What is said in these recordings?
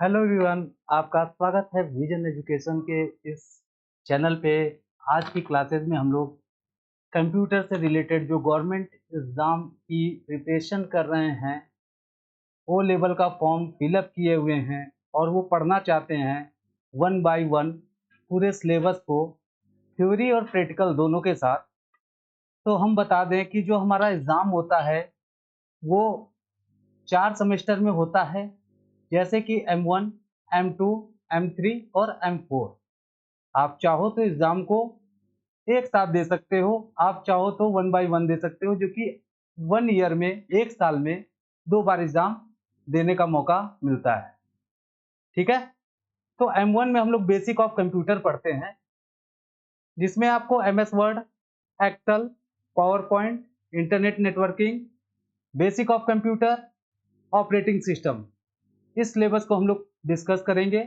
Hello everyone, आपका स्वागत है विजन एजुकेशन के इस चैनल पे। आज की क्लासेस में हम लोग कंप्यूटर से रिलेटेड जो गवर्नमेंट एग्ज़ाम की प्रिपरेशन कर रहे हैं, ओ लेवल का फॉर्म फिलअप किए हुए हैं और वो पढ़ना चाहते हैं वन बाय वन पूरे सिलेबस को, थ्योरी और प्रैक्टिकल दोनों के साथ। तो हम बता दें कि जो हमारा एग्ज़ाम होता है वो 4 सेमेस्टर में होता है, जैसे कि M1, M2, M3 और M4। आप चाहो तो एग्ज़ाम को एक साथ दे सकते हो, आप चाहो तो वन बाय वन दे सकते हो, जो कि 1 ईयर में, 1 साल में 2 बार एग्ज़ाम देने का मौका मिलता है। ठीक है? तो M1 में हम लोग बेसिक ऑफ कंप्यूटर पढ़ते हैं, जिसमें आपको MS word, excel, power point, internet networking, basic of computer, operating system, इस सिलेबस को हम लोग डिस्कस करेंगे।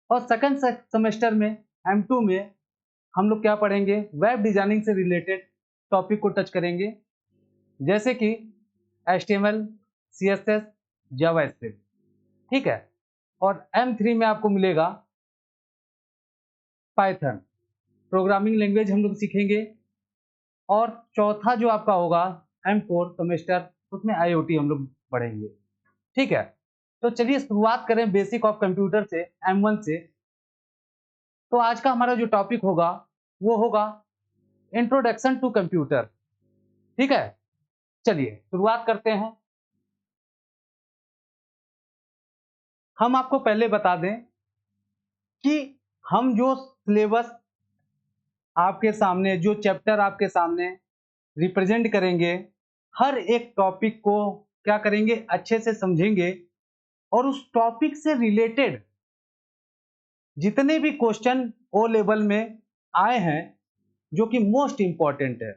और सेकंड सेमेस्टर में M2 में हम लोग क्या पढ़ेंगे, वेब डिजाइनिंग से रिलेटेड टॉपिक को टच करेंगे, जैसे कि HTML, CSS, जावास्क्रिप्ट। ठीक है? और M3 में आपको मिलेगा पाइथन, प्रोग्रामिंग लैंग्वेज हम लोग सीखेंगे। और चौथा जो आपका होगा M4 सेमेस्टर, उसमें IoT हम लोग पढ़ेंगे। ठीक है? तो चलिए शुरुआत करें बेसिक ऑफ कंप्यूटर से, M1 से। तो आज का हमारा जो टॉपिक होगा वो होगा इंट्रोडक्शन टू कंप्यूटर। ठीक है? चलिए शुरुआत करते हैं। हम आपको पहले बता दें कि हम जो सिलेबस आपके सामने, जो चैप्टर आपके सामने रिप्रेजेंट करेंगे, हर एक टॉपिक को क्या करेंगे, अच्छे से समझेंगे और उस टॉपिक से रिलेटेड जितने भी क्वेश्चन ओ लेवल में आए हैं, जो कि मोस्ट इंपॉर्टेंट है,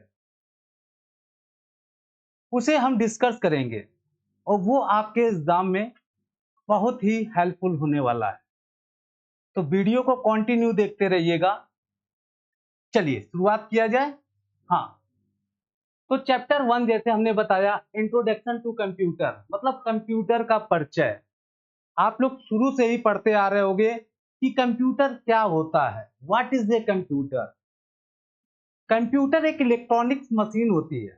उसे हम डिस्कस करेंगे और वो आपके एग्जाम में बहुत ही हेल्पफुल होने वाला है। तो वीडियो को कंटिन्यू देखते रहिएगा। चलिए शुरुआत किया जाए। हाँ, तो चैप्टर 1 जैसे हमने बताया, इंट्रोडक्शन टू कंप्यूटर, मतलब कंप्यूटर का परिचय। आप लोग शुरू से ही पढ़ते आ रहे होंगे कि कंप्यूटर क्या होता है, what is a computer. Computer एक इलेक्ट्रॉनिक्स मशीन होती है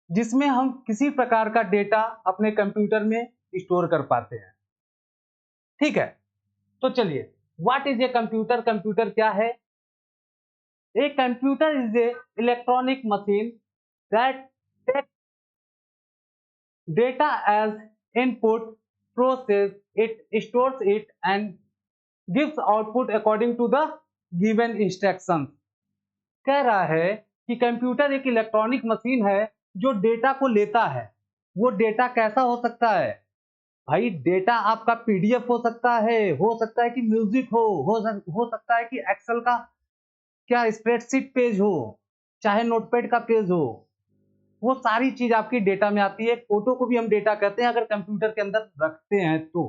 जिसमें हम किसी प्रकार का डेटा अपने कंप्यूटर में स्टोर कर पाते हैं। ठीक है? तो चलिए, what is a computer, computer क्या है। A computer is a electronic machine that takes data as input, process it, stores it, and gives output according to the given instructions। कह रहा है कि कंप्यूटर एक इलेक्ट्रॉनिक मशीन है जो data को लेता है। वो डेटा कैसा हो सकता है भाई? डेटा आपका PDF हो सकता है कि म्यूजिक हो सकता है कि एक्सेल का क्या स्प्रेडशीट पेज हो, चाहे नोटपैड का पेज हो। वो सारी चीज आपकी डेटा में आती है। फोटो को भी हम डेटा कहते हैं अगर कंप्यूटर के अंदर रखते हैं तो।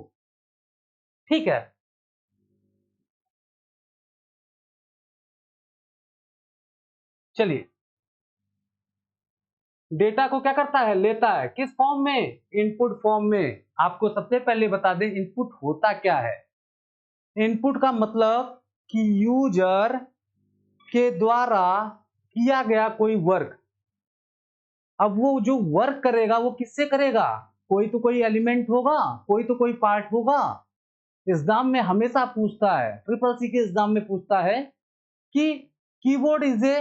ठीक है? चलिए, डेटा को क्या करता है, लेता है। किस फॉर्म में? इनपुट फॉर्म में। आपको सबसे पहले बता दें इनपुट होता क्या है। इनपुट का मतलब कि यूजर के द्वारा किया गया कोई वर्क। अब वो जो वर्क करेगा वो किससे करेगा? कोई तो कोई एलिमेंट होगा, कोई तो कोई पार्ट होगा। एग्जाम में हमेशा पूछता है, ट्रिपल सी के एग्जाम में पूछता है कि keyboard is a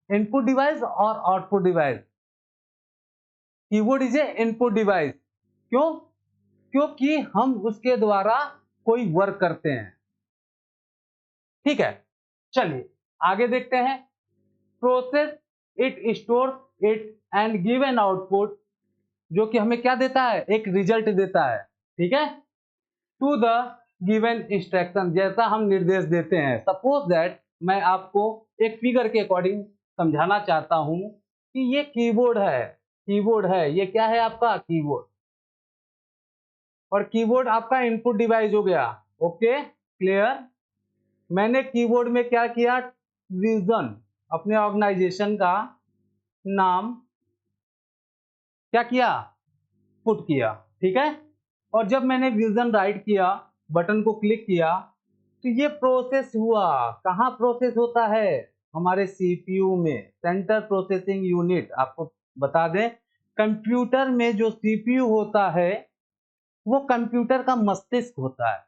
input device और output device. Keyboard is a input device क्यों? क्योंकि हम उसके द्वारा कोई वर्क करते हैं। ठीक है? चलिए आगे देखते हैं। Process it, store it and give an output, जो कि हमें क्या देता है, एक रिजल्ट देता है। ठीक है? टू द गिवन इंस्ट्रक्शन, जैसा हम निर्देश देते हैं। सपोज दैट मैं आपको एक फिगर के अकॉर्डिंग समझाना चाहता हूं कि ये कीबोर्ड है। कीबोर्ड है, ये क्या है आपका? कीबोर्ड। और कीबोर्ड आपका इनपुट डिवाइस हो गया। Okay, clear. मैंने कीबोर्ड में क्या किया, विजन, अपने ऑर्गेनाइजेशन का नाम क्या किया, पुट किया। ठीक है? और जब मैंने विजन राइट किया, बटन को क्लिक किया, तो ये प्रोसेस हुआ। कहाँ प्रोसेस होता है? हमारे सीपीयू में, सेंटर प्रोसेसिंग यूनिट। आपको बता दें, कंप्यूटर में जो सीपीयू होता है वो कंप्यूटर का मस्तिष्क होता है।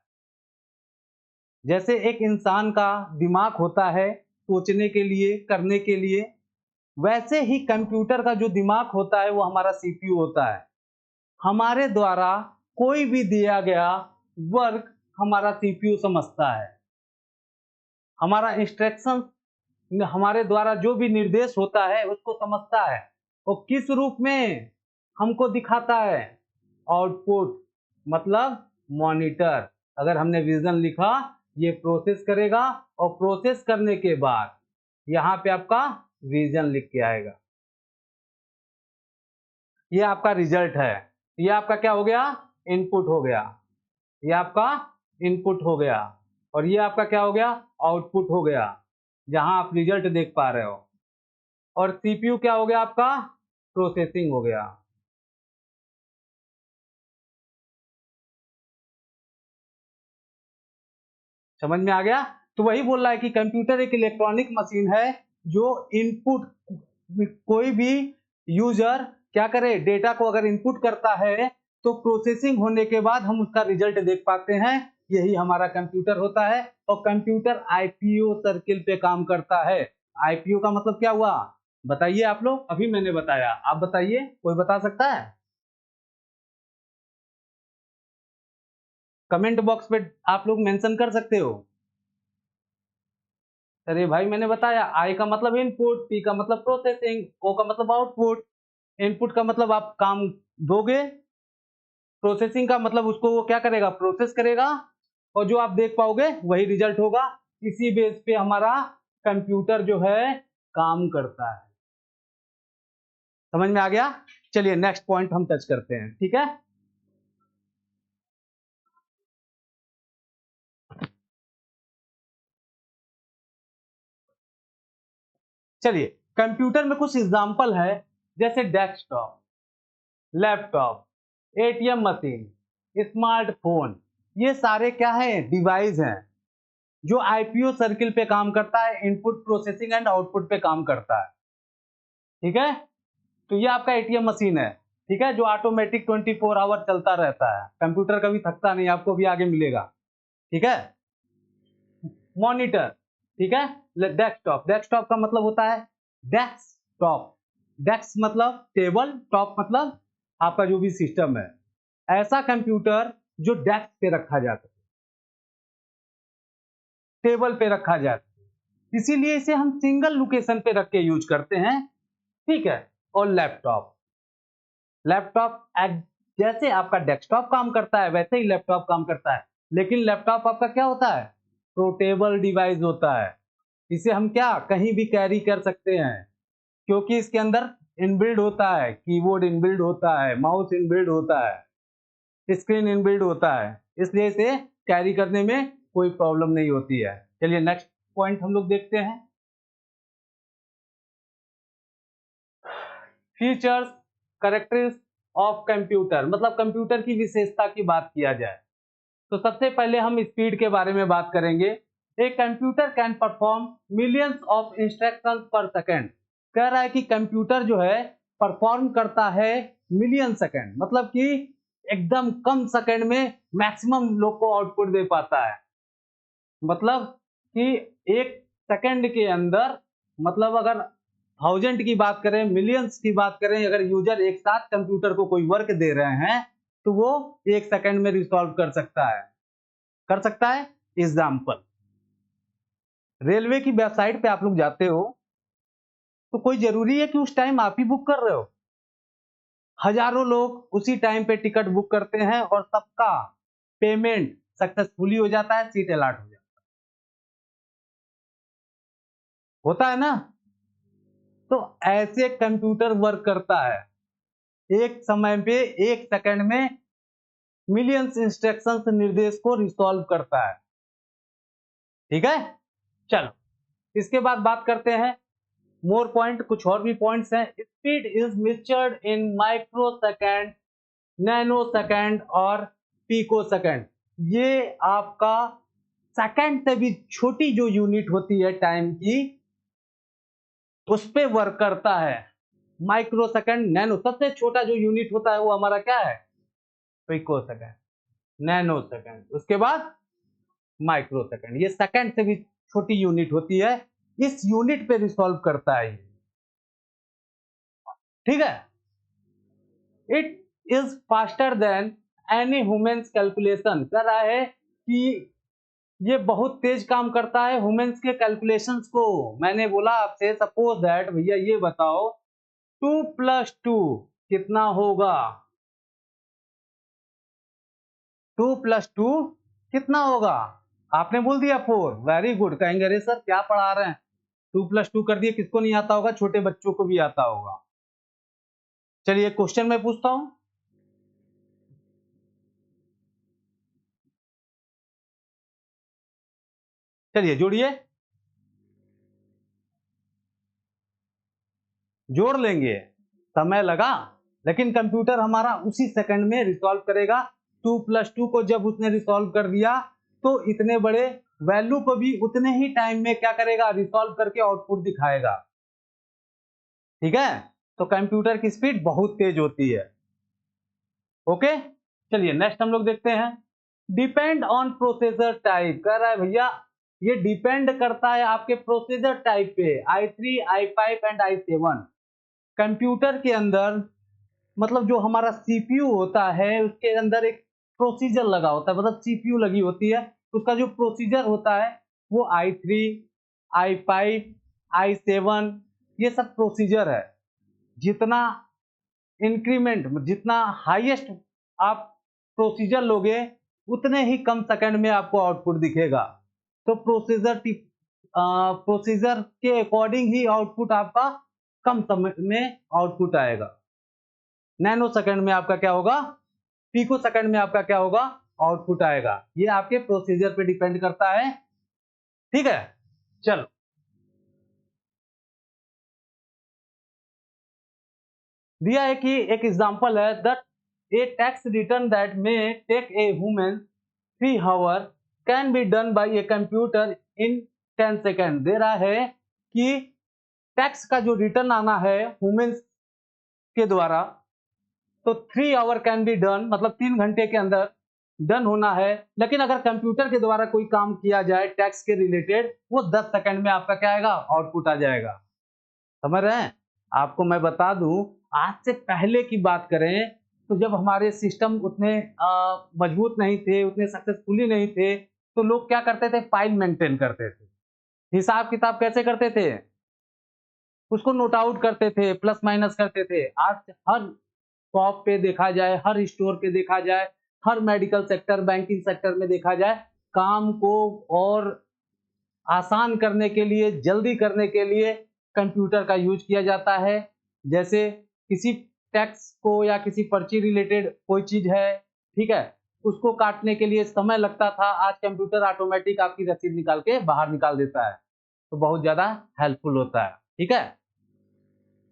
जैसे एक इंसान का दिमाग होता है सोचने के लिए, करने के लिए, वैसे ही कंप्यूटर का जो दिमाग होता है वो हमारा सीपीयू होता है। हमारे द्वारा कोई भी दिया गया वर्क हमारा सीपीयू समझता है। हमारा इंस्ट्रक्शन, हमारे द्वारा जो भी निर्देश होता है उसको समझता है और किस रूप में हमको दिखाता है? आउटपुट, मतलब मॉनिटर। अगर हमने विजन लिखा, ये प्रोसेस करेगा और प्रोसेस करने के बाद यहाँ पे आपका विजन लिख के आएगा। ये आपका रिजल्ट है। ये आपका क्या हो गया? इनपुट हो गया। ये आपका इनपुट हो गया और ये आपका क्या हो गया? आउटपुट हो गया, जहां आप रिजल्ट देख पा रहे हो। और सीपीयू क्या हो गया आपका? प्रोसेसिंग हो गया। समझ में आ गया? तो वही बोल रहा है कि कंप्यूटर एक इलेक्ट्रॉनिक मशीन है जो इनपुट, कोई भी यूजर क्या करे, डेटा को अगर इनपुट करता है तो प्रोसेसिंग होने के बाद हम उसका रिजल्ट देख पाते हैं। यही हमारा कंप्यूटर होता है। और कंप्यूटर आईपीओ सर्किल पे काम करता है। आईपीओ का मतलब क्या हुआ? बताइए आप लोग। अभी मैंने बताया, आप बताइए, कोई बता सकता है? कमेंट बॉक्स पे आप लोग मेंशन कर सकते हो। अरे भाई, मैंने बताया, आई का मतलब इनपुट, पी का मतलब प्रोसेसिंग, ओ का मतलब आउटपुट। इनपुट का मतलब आप काम दोगे, प्रोसेसिंग का मतलब उसको वो क्या करेगा? प्रोसेस करेगा, और जो आप देख पाओगे वही रिजल्ट होगा। इसी बेस पे हमारा कंप्यूटर जो है काम करता है। समझ में आ गया? चलिए नेक्स्ट पॉइंट हम टच करते हैं, ठीक है? चलिए, कंप्यूटर में कुछ एग्जांपल है, जैसे desktop, laptop, ATM machine, smartphone. ये सारे क्या है? डिवाइस हैं जो आईपीओ सर्किल पे काम करता है, इनपुट प्रोसेसिंग एंड आउटपुट पे काम करता है। ठीक है? तो ये आपका एटीएम मशीन है, ठीक है, जो ऑटोमेटिक 24 आवर चलता रहता है। कंप्यूटर कभी थकता नहीं, आपको भी आगे मिलेगा। ठीक है? मॉनिटर, ठीक है। डेस्कटॉप, डेस्कटॉप का मतलब होता है डेस्कटॉप। डेस्क मतलब टेबल, टॉप मतलब आपका जो भी सिस्टम है। ऐसा कंप्यूटर जो डेस्क पे रखा जाता है, टेबल पे रखा जाता है, इसीलिए इसे हम सिंगल लोकेशन पे रख के यूज करते हैं। ठीक है? और लैपटॉप, लैपटॉप जैसे आपका डेस्कटॉप काम करता है वैसे ही लैपटॉप काम करता है, लेकिन लैपटॉप आपका क्या होता है? पोर्टेबल डिवाइस होता है। इसे हम क्या कहीं भी कैरी कर सकते हैं, क्योंकि इसके अंदर इनबिल्ड होता है, कीबोर्ड इनबिल्ड होता है, माउस इनबिल्ड होता है, स्क्रीन इनबिल्ड होता है, इसलिए इसे कैरी करने में कोई प्रॉब्लम नहीं होती है। चलिए नेक्स्ट पॉइंट हम लोग देखते हैं। फीचर्स, कैरेक्टरिस्टिक्स ऑफ कंप्यूटर, मतलब कंप्यूटर की विशेषता की बात किया जाए तो सबसे पहले हम स्पीड के बारे में बात करेंगे। एक computer can perform millions of instructions पर सेकंड। कह रहा है कि कंप्यूटर जो है परफॉर्म करता है मिलियन सेकंड, मतलब कि एकदम कम सेकंड में मैक्सिमम लोग को आउटपुट दे पाता है। मतलब कि एक सेकंड के अंदर, मतलब अगर थाउजेंड की बात करें, मिलियंस की बात करें, अगर यूजर एक साथ कंप्यूटर को कोई वर्क दे रहे हैं तो वो एक सेकंड में रिसॉल्व कर सकता है, कर सकता है। एग्जाम्पल, रेलवे की वेबसाइट पे आप लोग जाते हो तो कोई जरूरी है कि उस टाइम आप ही बुक कर रहे हो? हजारों लोग उसी टाइम पे टिकट बुक करते हैं और सबका पेमेंट सक्सेसफुली हो जाता है, सीट अलॉट हो जाता है। होता है ना? तो ऐसे कंप्यूटर वर्क करता है, एक समय पे एक सेकंड में मिलियंस इंस्ट्रक्शंस, निर्देश को रिसॉल्व करता है। ठीक है? चलो इसके बाद बात करते हैं मोर पॉइंट, कुछ और भी पॉइंट्स हैं। Speed is measured in micro second, nano second और पिको सेकंड। ये आपका सेकंड से भी छोटी जो यूनिट होती है टाइम की, उस पे वर्क करता है। माइक्रो सेकंड, नैनो, सबसे छोटा जो यूनिट होता है वो हमारा क्या है? पिको सेकंड, नैनो सेकंड, उसके बाद माइक्रो सेकंड। ये सेकंड से भी छोटी यूनिट होती है, इस यूनिट पे रिसॉल्व करता है ये, ठीक है। It is faster than any humans calculation. कह रहा है कि ये बहुत तेज काम करता है ह्यूमन्स के कैलकुलेशंस को। मैंने बोला आपसे, सपोज दैट, भैया ये बताओ 2+2 कितना होगा? 2+2 कितना होगा? आपने बोल दिया 4। Very good. कहेंगे अरे सर क्या पढ़ा रहे हैं, 2+2 कर दिए, किसको नहीं आता होगा? छोटे बच्चों को भी आता होगा। चलिए क्वेश्चन मैं पूछता हूं। चलिए जोड़िए, जोड़ लेंगे। समय लगा, लेकिन कंप्यूटर हमारा उसी सेकंड में रिसॉल्व करेगा। 2+2 को जब उसने रिसॉल्व कर दिया तो इतने बड़े वैल्यू को भी उतने ही टाइम में क्या करेगा? रिसॉल्व करके आउटपुट दिखाएगा, ठीक है। तो कंप्यूटर की स्पीड बहुत तेज होती है। ओके, चलिए नेक्स्ट हम लोग देखते हैं। Depend on processor type. कह रहा है भैया ये डिपेंड करता है आपके प्रोसेसर टाइप पे, i3, i5 and i7। Computer के अंदर, मतलब जो हमारा सीपीयू होता है उसके अंदर एक प्रोसीजर लगा होता है, मतलब सीपीयू लगी होती है, उसका जो प्रोसीजर होता है वो i3, i5, i7, ये सब प्रोसीजर है। जितना इंक्रीमेंट, जितना हाईएस्ट आप प्रोसीजर लोगे उतने ही कम सेकंड में आपको आउटपुट दिखेगा। तो प्रोसीजर के अकॉर्डिंग ही आउटपुट आपका कम समय में आउटपुट आएगा। नैनो सेकंड में आपका क्या होगा? पिको सेकंड में आपका क्या होगा? आउटपुट आएगा। ये आपके प्रोसीजर पे डिपेंड करता है, ठीक है। चलो दिया है कि एक एग्जांपल है that a tax return that may take a human 3 hour can be done by a computer in 10 second. दे रहा है कि टैक्स का जो रिटर्न आना है ह्यूमंस के द्वारा, तो 3 आवर कैन बी डन, मतलब 3 घंटे के अंदर डन होना है। लेकिन अगर कंप्यूटर के द्वारा कोई काम किया जाए टैक्स के रिलेटेड, वो 10 सेकंड में आपका क्या आएगा? आउटपुट आ जाएगा। समझ रहे हैं? आपको मैं बता दूं, आज से पहले की बात करें तो जब हमारे सिस्टम उतने मजबूत नहीं थे, उतने सक्सेसफुली नहीं थे, तो लोग क्या करते थे? फाइल मेंटेन करते थे। हिसाब किताब कैसे करते थे? उसको नोट आउट करते थे, प्लस माइनस करते थे। आज हर शॉप पे देखा जाए, हर स्टोर पे देखा जाए, हर मेडिकल सेक्टर, बैंकिंग सेक्टर में देखा जाए, काम को और आसान करने के लिए, जल्दी करने के लिए कंप्यूटर का यूज किया जाता है। जैसे किसी टैक्स को या किसी पर्ची रिलेटेड कोई चीज है, ठीक है, उसको काटने के लिए समय लगता था, आज कंप्यूटर ऑटोमेटिक आपकी रसीद निकाल के बाहर निकाल देता है, तो बहुत ज्यादा हेल्पफुल होता है, ठीक है।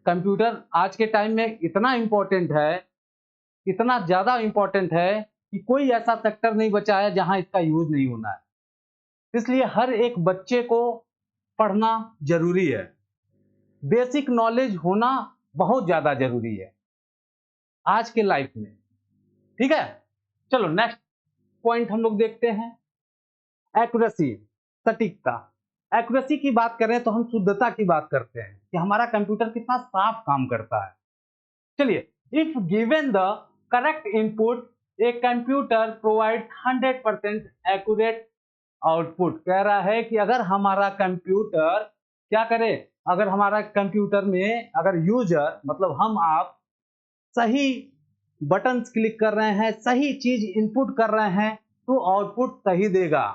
कंप्यूटर आज के टाइम में इतना इंपॉर्टेंट है, इतना ज्यादा इंपॉर्टेंट है कि कोई ऐसा सेक्टर नहीं बचा है जहां इसका यूज नहीं होना है। इसलिए हर एक बच्चे को पढ़ना जरूरी है, बेसिक नॉलेज होना बहुत ज्यादा जरूरी है आज के लाइफ में, ठीक है। चलो नेक्स्ट पॉइंट हम लोग देखते हैं, एक्यूरेसी, सटीकता। एक्यूरेसी की बात करें तो हम शुद्धता की बात करते हैं कि हमारा कंप्यूटर कितना साफ काम करता है। चलिए, if given the correct input a computer provide 100% accurate output. कह रहा है कि अगर हमारा कंप्यूटर क्या करे, अगर हमारा कंप्यूटर में अगर यूजर, मतलब हम आप सही बटन्स क्लिक कर रहे हैं, सही चीज इनपुट कर रहे हैं, तो आउटपुट सही देगा।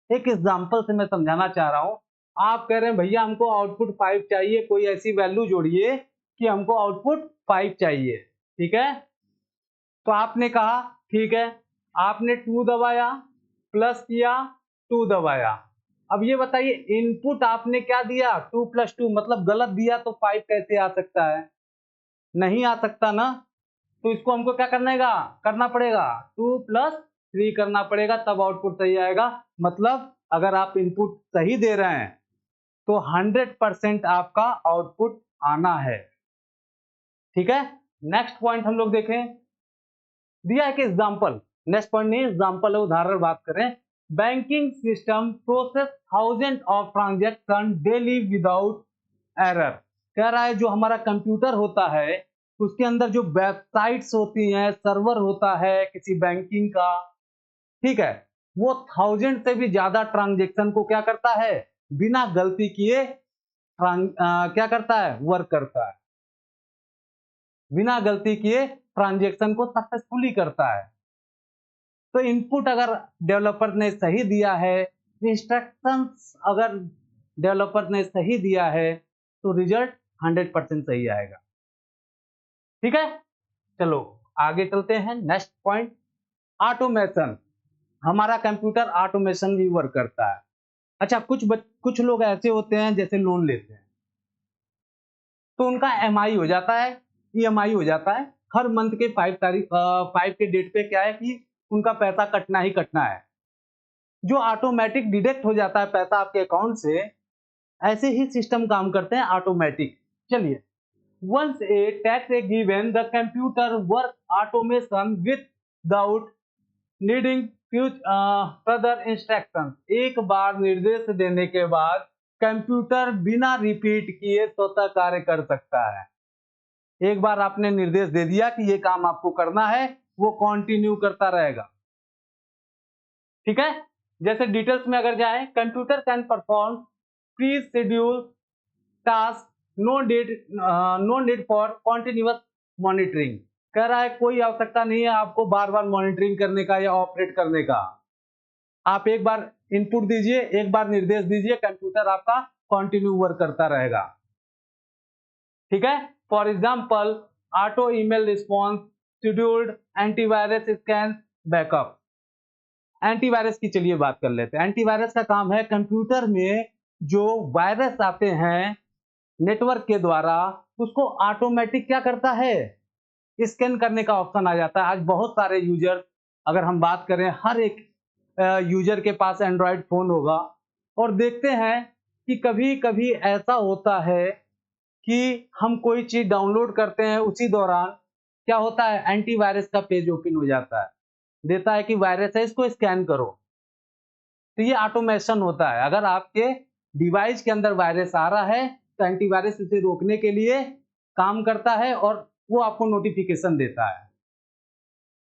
एक एग्जांपल से मैं समझाना चाह रहा हूं। आप कह रहे हैं भैया हमको आउटपुट 5 चाहिए, कोई ऐसी वैल्यू जोड़िए कि हमको आउटपुट 5 चाहिए, ठीक है। तो आपने कहा ठीक है, आपने 2 दबाया, प्लस किया, 2 दबाया। अब ये बताइए इनपुट आपने क्या दिया? 2+2, मतलब गलत दिया तो 5 कैसे आ सकता है? नहीं आ सकता ना। तो इसको हमको क्या करना पड़ेगा 2 + 3 करना पड़ेगा, तब आउटपुट सही आएगा। मतलब अगर आप इनपुट सही दे रहे हैं तो 100% आपका आउटपुट आना है। ठीक है, नेक्स्ट पॉइंट हम लोग देखें, दिया है कि एग्जाम्पल, नेक्स्ट पॉइंट नहीं एग्जाम्पल है, उदाहरण बात करें। Banking system process thousand of transaction daily without error. कह रहा है जो हमारा कंप्यूटर होता है उसके अंदर जो वेबसाइट्स होती हैं, सर्वर होता है किसी बैंकिंग का, ठीक है, वो 1000 से भी ज्यादा ट्रांजेक्शन को क्या करता है, बिना गलती किए क्या करता है, वर्क करता है, बिना गलती किए ट्रांजेक्शन को सक्सेसफुली करता है। तो इनपुट अगर डेवलपर ने सही दिया है, इंस्ट्रक्शंस अगर डेवलपर ने सही दिया है, तो रिजल्ट 100% सही आएगा। ठीक है, चलो आगे चलते हैं। Next point, automation. हमारा कंप्यूटर ऑटोमेशन भी वर्क करता है। अच्छा, कुछ लोग ऐसे होते हैं जैसे लोन लेते हैं तो उनका एमआई हो जाता है, ईएमआई हो जाता है, हर मंथ के 5 के डेट पे क्या है कि उनका पैसा कटना ही कटना है, जो ऑटोमेटिक डिडक्ट हो जाता है पैसा आपके अकाउंट से। ऐसे ही सिस्टम काम करते हैं ऑटोमेटिक। चलिए, वंस ए टैक्स a given the computer work automation without needing further instructions. एक बार निर्देश देने के बाद कंप्यूटर बिना रिपीट किए स्वतः कार्य कर सकता है। एक बार आपने निर्देश दे दिया कि ये काम आपको करना है, वो कंटिन्यू करता रहेगा। ठीक है, जैसे डिटेल्स में अगर जाए, computer can perform pre schedule task, no need for continuous monitoring. कह रहा है कोई आवश्यकता नहीं है आपको बार बार मॉनिटरिंग करने का या ऑपरेट करने का। आप एक बार इनपुट दीजिए, एक बार निर्देश दीजिए, कंप्यूटर आपका कंटिन्यू वर्क करता रहेगा। ठीक है, for example auto email response, scheduled antivirus scan, backup. Antivirus की चलिए बात कर लेते हैं। एंटीवायरस का काम है कंप्यूटर में जो वायरस आते हैं नेटवर्क के द्वारा, उसको ऑटोमेटिक क्या करता है, स्कैन करने का ऑप्शन आ जाता है। आज बहुत सारे यूजर, अगर हम बात करें, हर एक यूजर के पास एंड्रॉयड फोन होगा, और देखते हैं कि कभी कभी ऐसा होता है कि हम कोई चीज डाउनलोड करते हैं, उसी दौरान क्या होता है, एंटीवायरस का पेज ओपन हो जाता है, देता है कि वायरस है, इसको स्कैन करो। तो ये ऑटोमेशन होता है। अगर आपके डिवाइस के अंदर वायरस आ रहा है तो एंटीवायरस इसे रोकने के लिए काम करता है और वो आपको नोटिफिकेशन देता है।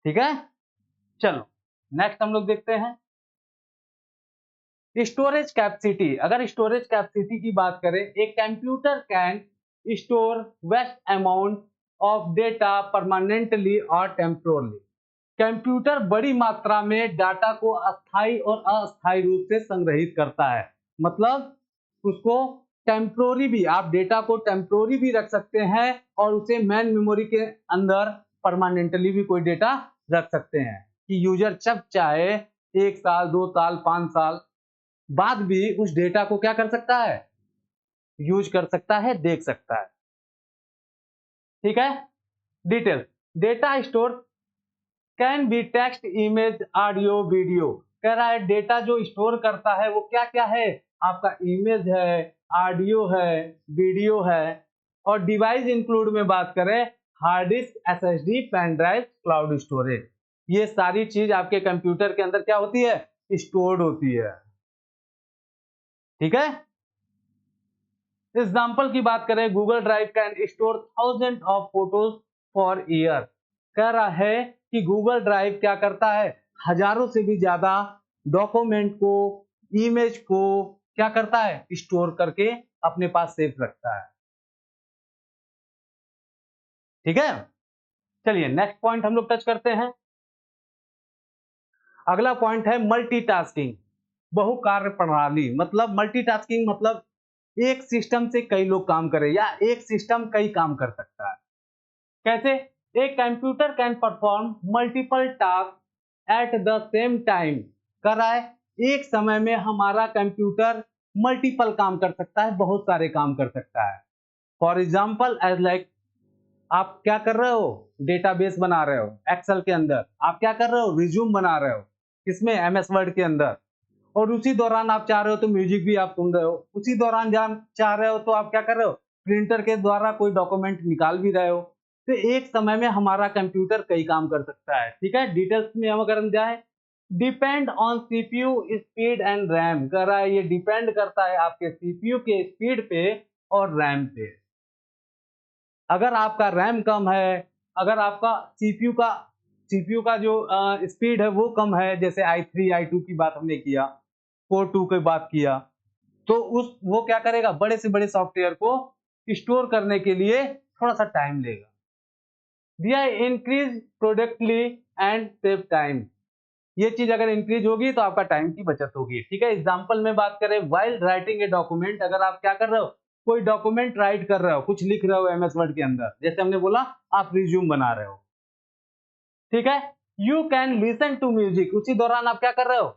ठीक है, चलो नेक्स्ट हम लोग देखते हैं स्टोरेज कैपेसिटी। अगर स्टोरेज कैपेसिटी की बात करें, एक computer can store vast amount of data permanently और टेम्पोरली। कंप्यूटर बड़ी मात्रा में डाटा को अस्थायी और अस्थायी रूप से संग्रहित करता है। मतलब उसको टेम्पोररी भी, आप डेटा को टेम्पोररी भी रख सकते हैं और उसे मेन मेमोरी के अंदर परमानेंटली भी कोई डेटा रख सकते हैं कि यूजर जब चाहे 1 साल 2 साल 5 साल बाद भी उस डेटा को क्या कर सकता है, यूज कर सकता है, देख सकता है। ठीक है, detail, data store can be text, image, audio, video. कह रहा है डेटा जो स्टोर करता है वो क्या क्या है, आपका इमेज है, ऑडियो है, वीडियो है, और डिवाइस इंक्लूड में बात करें, hard disk, SSD, pen drive, cloud storage. ये सारी चीज आपके कंप्यूटर के अंदर क्या होती है, स्टोर्ड होती है। ठीक है, एग्जाम्पल की बात करें, Google drive can store thousand of photos for year. कह रहा है कि गूगल ड्राइव क्या करता है, हजारों से भी ज्यादा डॉक्यूमेंट को, इमेज को क्या करता है, स्टोर करके अपने पास सेव रखता है। ठीक है, चलिए नेक्स्ट पॉइंट हम लोग टच करते हैं। अगला पॉइंट है मल्टीटास्किंग, बहुकार्य प्रणाली। मतलब मल्टीटास्किंग मतलब एक सिस्टम से कई लोग काम करें या एक सिस्टम कई काम कर सकता है। कैसे, एक computer can perform multiple task at the same time. कर रहा है एक समय में हमारा कंप्यूटर मल्टीपल काम कर सकता है, बहुत सारे काम कर सकता है। फॉर एग्जाम्पल एज लाइक आप क्या कर रहे हो, डेटाबेस बना रहे हो एक्सेल के अंदर, आप क्या कर रहे हो, रिज्यूम बना रहे हो किसमें, एमएस वर्ड के अंदर, और उसी दौरान आप चाह रहे हो तो म्यूजिक भी आप सुन रहे हो, उसी दौरान जान चाह रहे हो तो आप क्या कर रहे हो, प्रिंटर के द्वारा कोई डॉक्यूमेंट निकाल भी रहे हो। तो एक समय में हमारा कंप्यूटर कई काम कर सकता है, ठीक है। डिटेल्स में हम अगर हम जाए, depend on CPU speed and RAM, कह रहा है ये डिपेंड करता है आपके सीपीयू के स्पीड पे और रैम पे। अगर आपका रैम कम है, अगर आपका सीपीयू का जो स्पीड है वो कम है, जैसे i3 i2 की बात हमने किया, कोर 2 की बात किया, तो उस वो क्या करेगा, बड़े से बड़े सॉफ्टवेयर को स्टोर करने के लिए थोड़ा सा टाइम लेगा। दिया इंक्रीज प्रोडक्टली एंड सेव टाइम, ये चीज अगर इंक्रीज होगी तो आपका टाइम की बचत होगी, ठीक है। एग्जांपल में बात करें, व्हाइल राइटिंग ए डॉक्यूमेंट, अगर आप क्या कर रहे हो, कोई डॉक्यूमेंट राइट कर रहे हो, कुछ लिख रहे हो एमएस वर्ड के अंदर, जैसे हमने बोला आप रिज्यूम बना रहे हो, ठीक है। You can listen to music, उसी दौरान आप क्या कर रहे हो,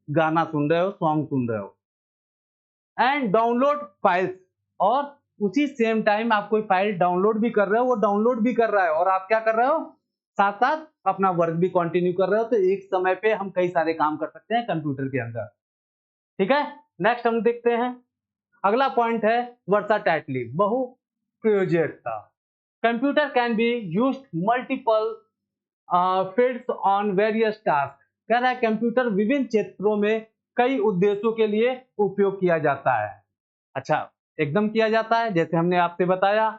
गाना सुन रहे हो, सॉन्ग सुन रहे हो, एंड डाउनलोड फाइल्स, और उसी सेम टाइम आप कोई फाइल डाउनलोड भी कर रहे हो, वो डाउनलोड भी कर रहा है और आप क्या कर रहे हो, साथ साथ अपना वर्क भी कंटिन्यू कर रहे हो। तो एक समय पे हम कई सारे काम कर सकते हैं कंप्यूटर के अंदर, ठीक है। नेक्स्ट हम देखते हैं, अगला पॉइंट है वर्साटाइटली, बहु प्रयोज्यता। Computer can be used multiple fields on various task, कह रहा है कंप्यूटर विभिन्न क्षेत्रों में कई उद्देश्यों के लिए उपयोग किया जाता है। अच्छा, एकदम किया जाता है, जैसे हमने आपसे बताया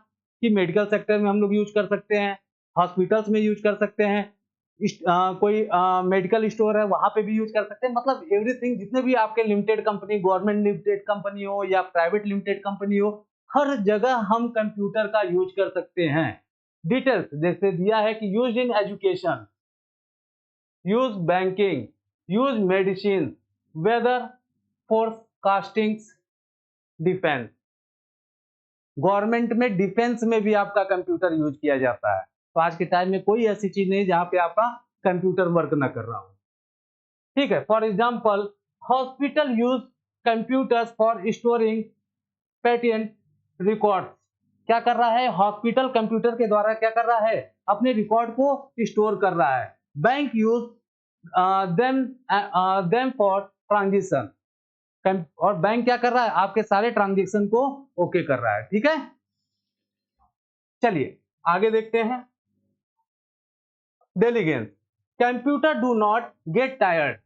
कि मेडिकल सेक्टर में हम लोग यूज कर सकते हैं, हॉस्पिटल्स में यूज कर सकते हैं, कोई मेडिकल स्टोर है वहां पे भी यूज कर सकते हैं, मतलब एवरीथिंग, जितने भी आपके limited company, government limited company हो या प्राइवेट लिमिटेड कंपनी हो, हर जगह हम कंप्यूटर का यूज कर सकते हैं। डिटेल्स जैसे दिया है कि use in education, use banking, use medicine, weather forecasting, defence, government में डिफेंस में भी आपका कंप्यूटर यूज किया जाता है। तो आज के टाइम में कोई ऐसी चीज नहीं जहां पे आपका कंप्यूटर वर्क ना कर रहा हो, ठीक है। For example, hospital use computers for storing patient records, क्या कर रहा है, हॉस्पिटल कंप्यूटर के द्वारा क्या कर रहा है, अपने रिकॉर्ड को स्टोर कर रहा है। Bank use them for transition, और बैंक क्या कर रहा है, आपके सारे ट्रांजेक्शन को ओके कर रहा है, ठीक है। चलिए आगे देखते हैं, diligence, computer do not get tired,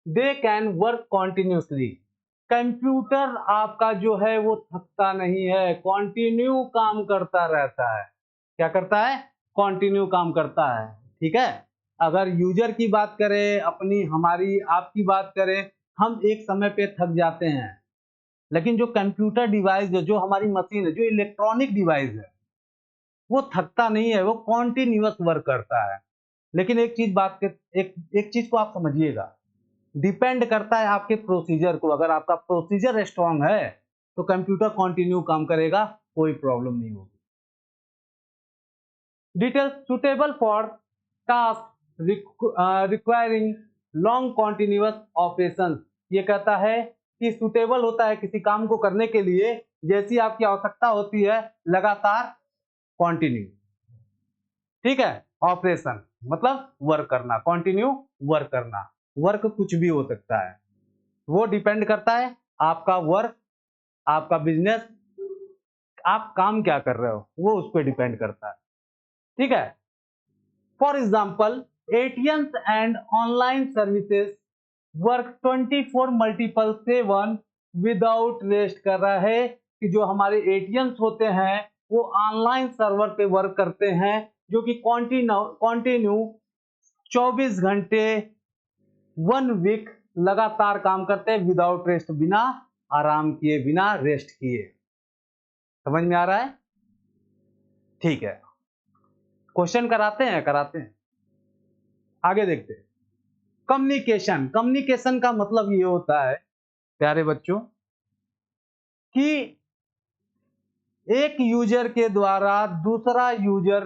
they can work continuously, computer आपका जो है वो थकता नहीं है, कॉन्टिन्यू काम करता रहता है। क्या करता है, कॉन्टिन्यू काम करता है, ठीक है। अगर यूजर की बात करें, अपनी हमारी आपकी बात करें, हम एक समय पे थक जाते हैं, लेकिन जो कंप्यूटर डिवाइस है, जो हमारी मशीन है, जो इलेक्ट्रॉनिक डिवाइस है, वो थकता नहीं है, वो कॉन्टिन्यूअस वर्क करता है। लेकिन एक चीज को आप समझिएगा, डिपेंड करता है आपके प्रोसीजर को, अगर आपका प्रोसीजर स्ट्रांग है तो कंप्यूटर कंटिन्यू काम करेगा, कोई प्रॉब्लम नहीं होगी। Details, suitable for task requiring long continuous operation, ये कहता है कि सुटेबल होता है किसी काम को करने के लिए जैसी आपकी आवश्यकता होती है, लगातार कंटिन्यू, ठीक है। ऑपरेशन मतलब वर्क करना, कंटिन्यू वर्क करना, वर्क कुछ भी हो सकता है, वो डिपेंड करता है आपका वर्क, आपका बिजनेस, आप काम क्या कर रहे हो, वो उस पर डिपेंड करता है, ठीक है। For example, ATMs and online services work 24 multiple 7 without rest, कर रहा है कि जो हमारे एटीएम्स होते हैं वो ऑनलाइन सर्वर पे वर्क करते हैं, जो कि कॉन्टिन्यू 24 घंटे 1 वीक लगातार काम करते हैं, विदाउट रेस्ट, बिना आराम किए, बिना रेस्ट किए। समझ में आ रहा है, ठीक है। क्वेश्चन कराते हैं, आगे देखते हैं। कम्युनिकेशन, कम्युनिकेशन का मतलब ये होता है प्यारे बच्चों कि एक यूजर के द्वारा दूसरा यूजर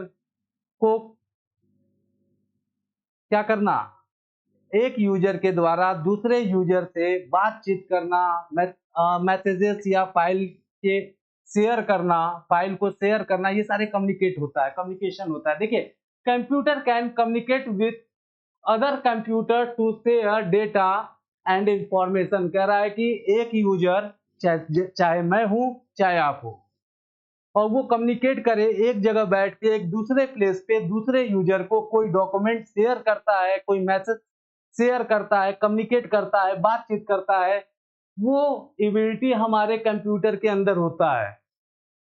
को क्या करना, एक यूजर के द्वारा दूसरे यूजर से बातचीत करना, मैसेजेस या फाइल के शेयर करना, फाइल को शेयर करना, ये सारे कम्युनिकेट होता है, कम्युनिकेशन होता है। देखिए, computer can communicate with other computer to share data and information. कह रहा है कि एक यूजर, चाहे मैं हूं चाहे आप हो, और वो कम्युनिकेट करे एक जगह बैठ के एक दूसरे प्लेस पे दूसरे यूजर को कोई डॉक्यूमेंट शेयर करता है, कोई मैसेज शेयर करता है, कम्युनिकेट करता है, बातचीत करता है, वो एबिलिटी हमारे कंप्यूटर के अंदर होता है,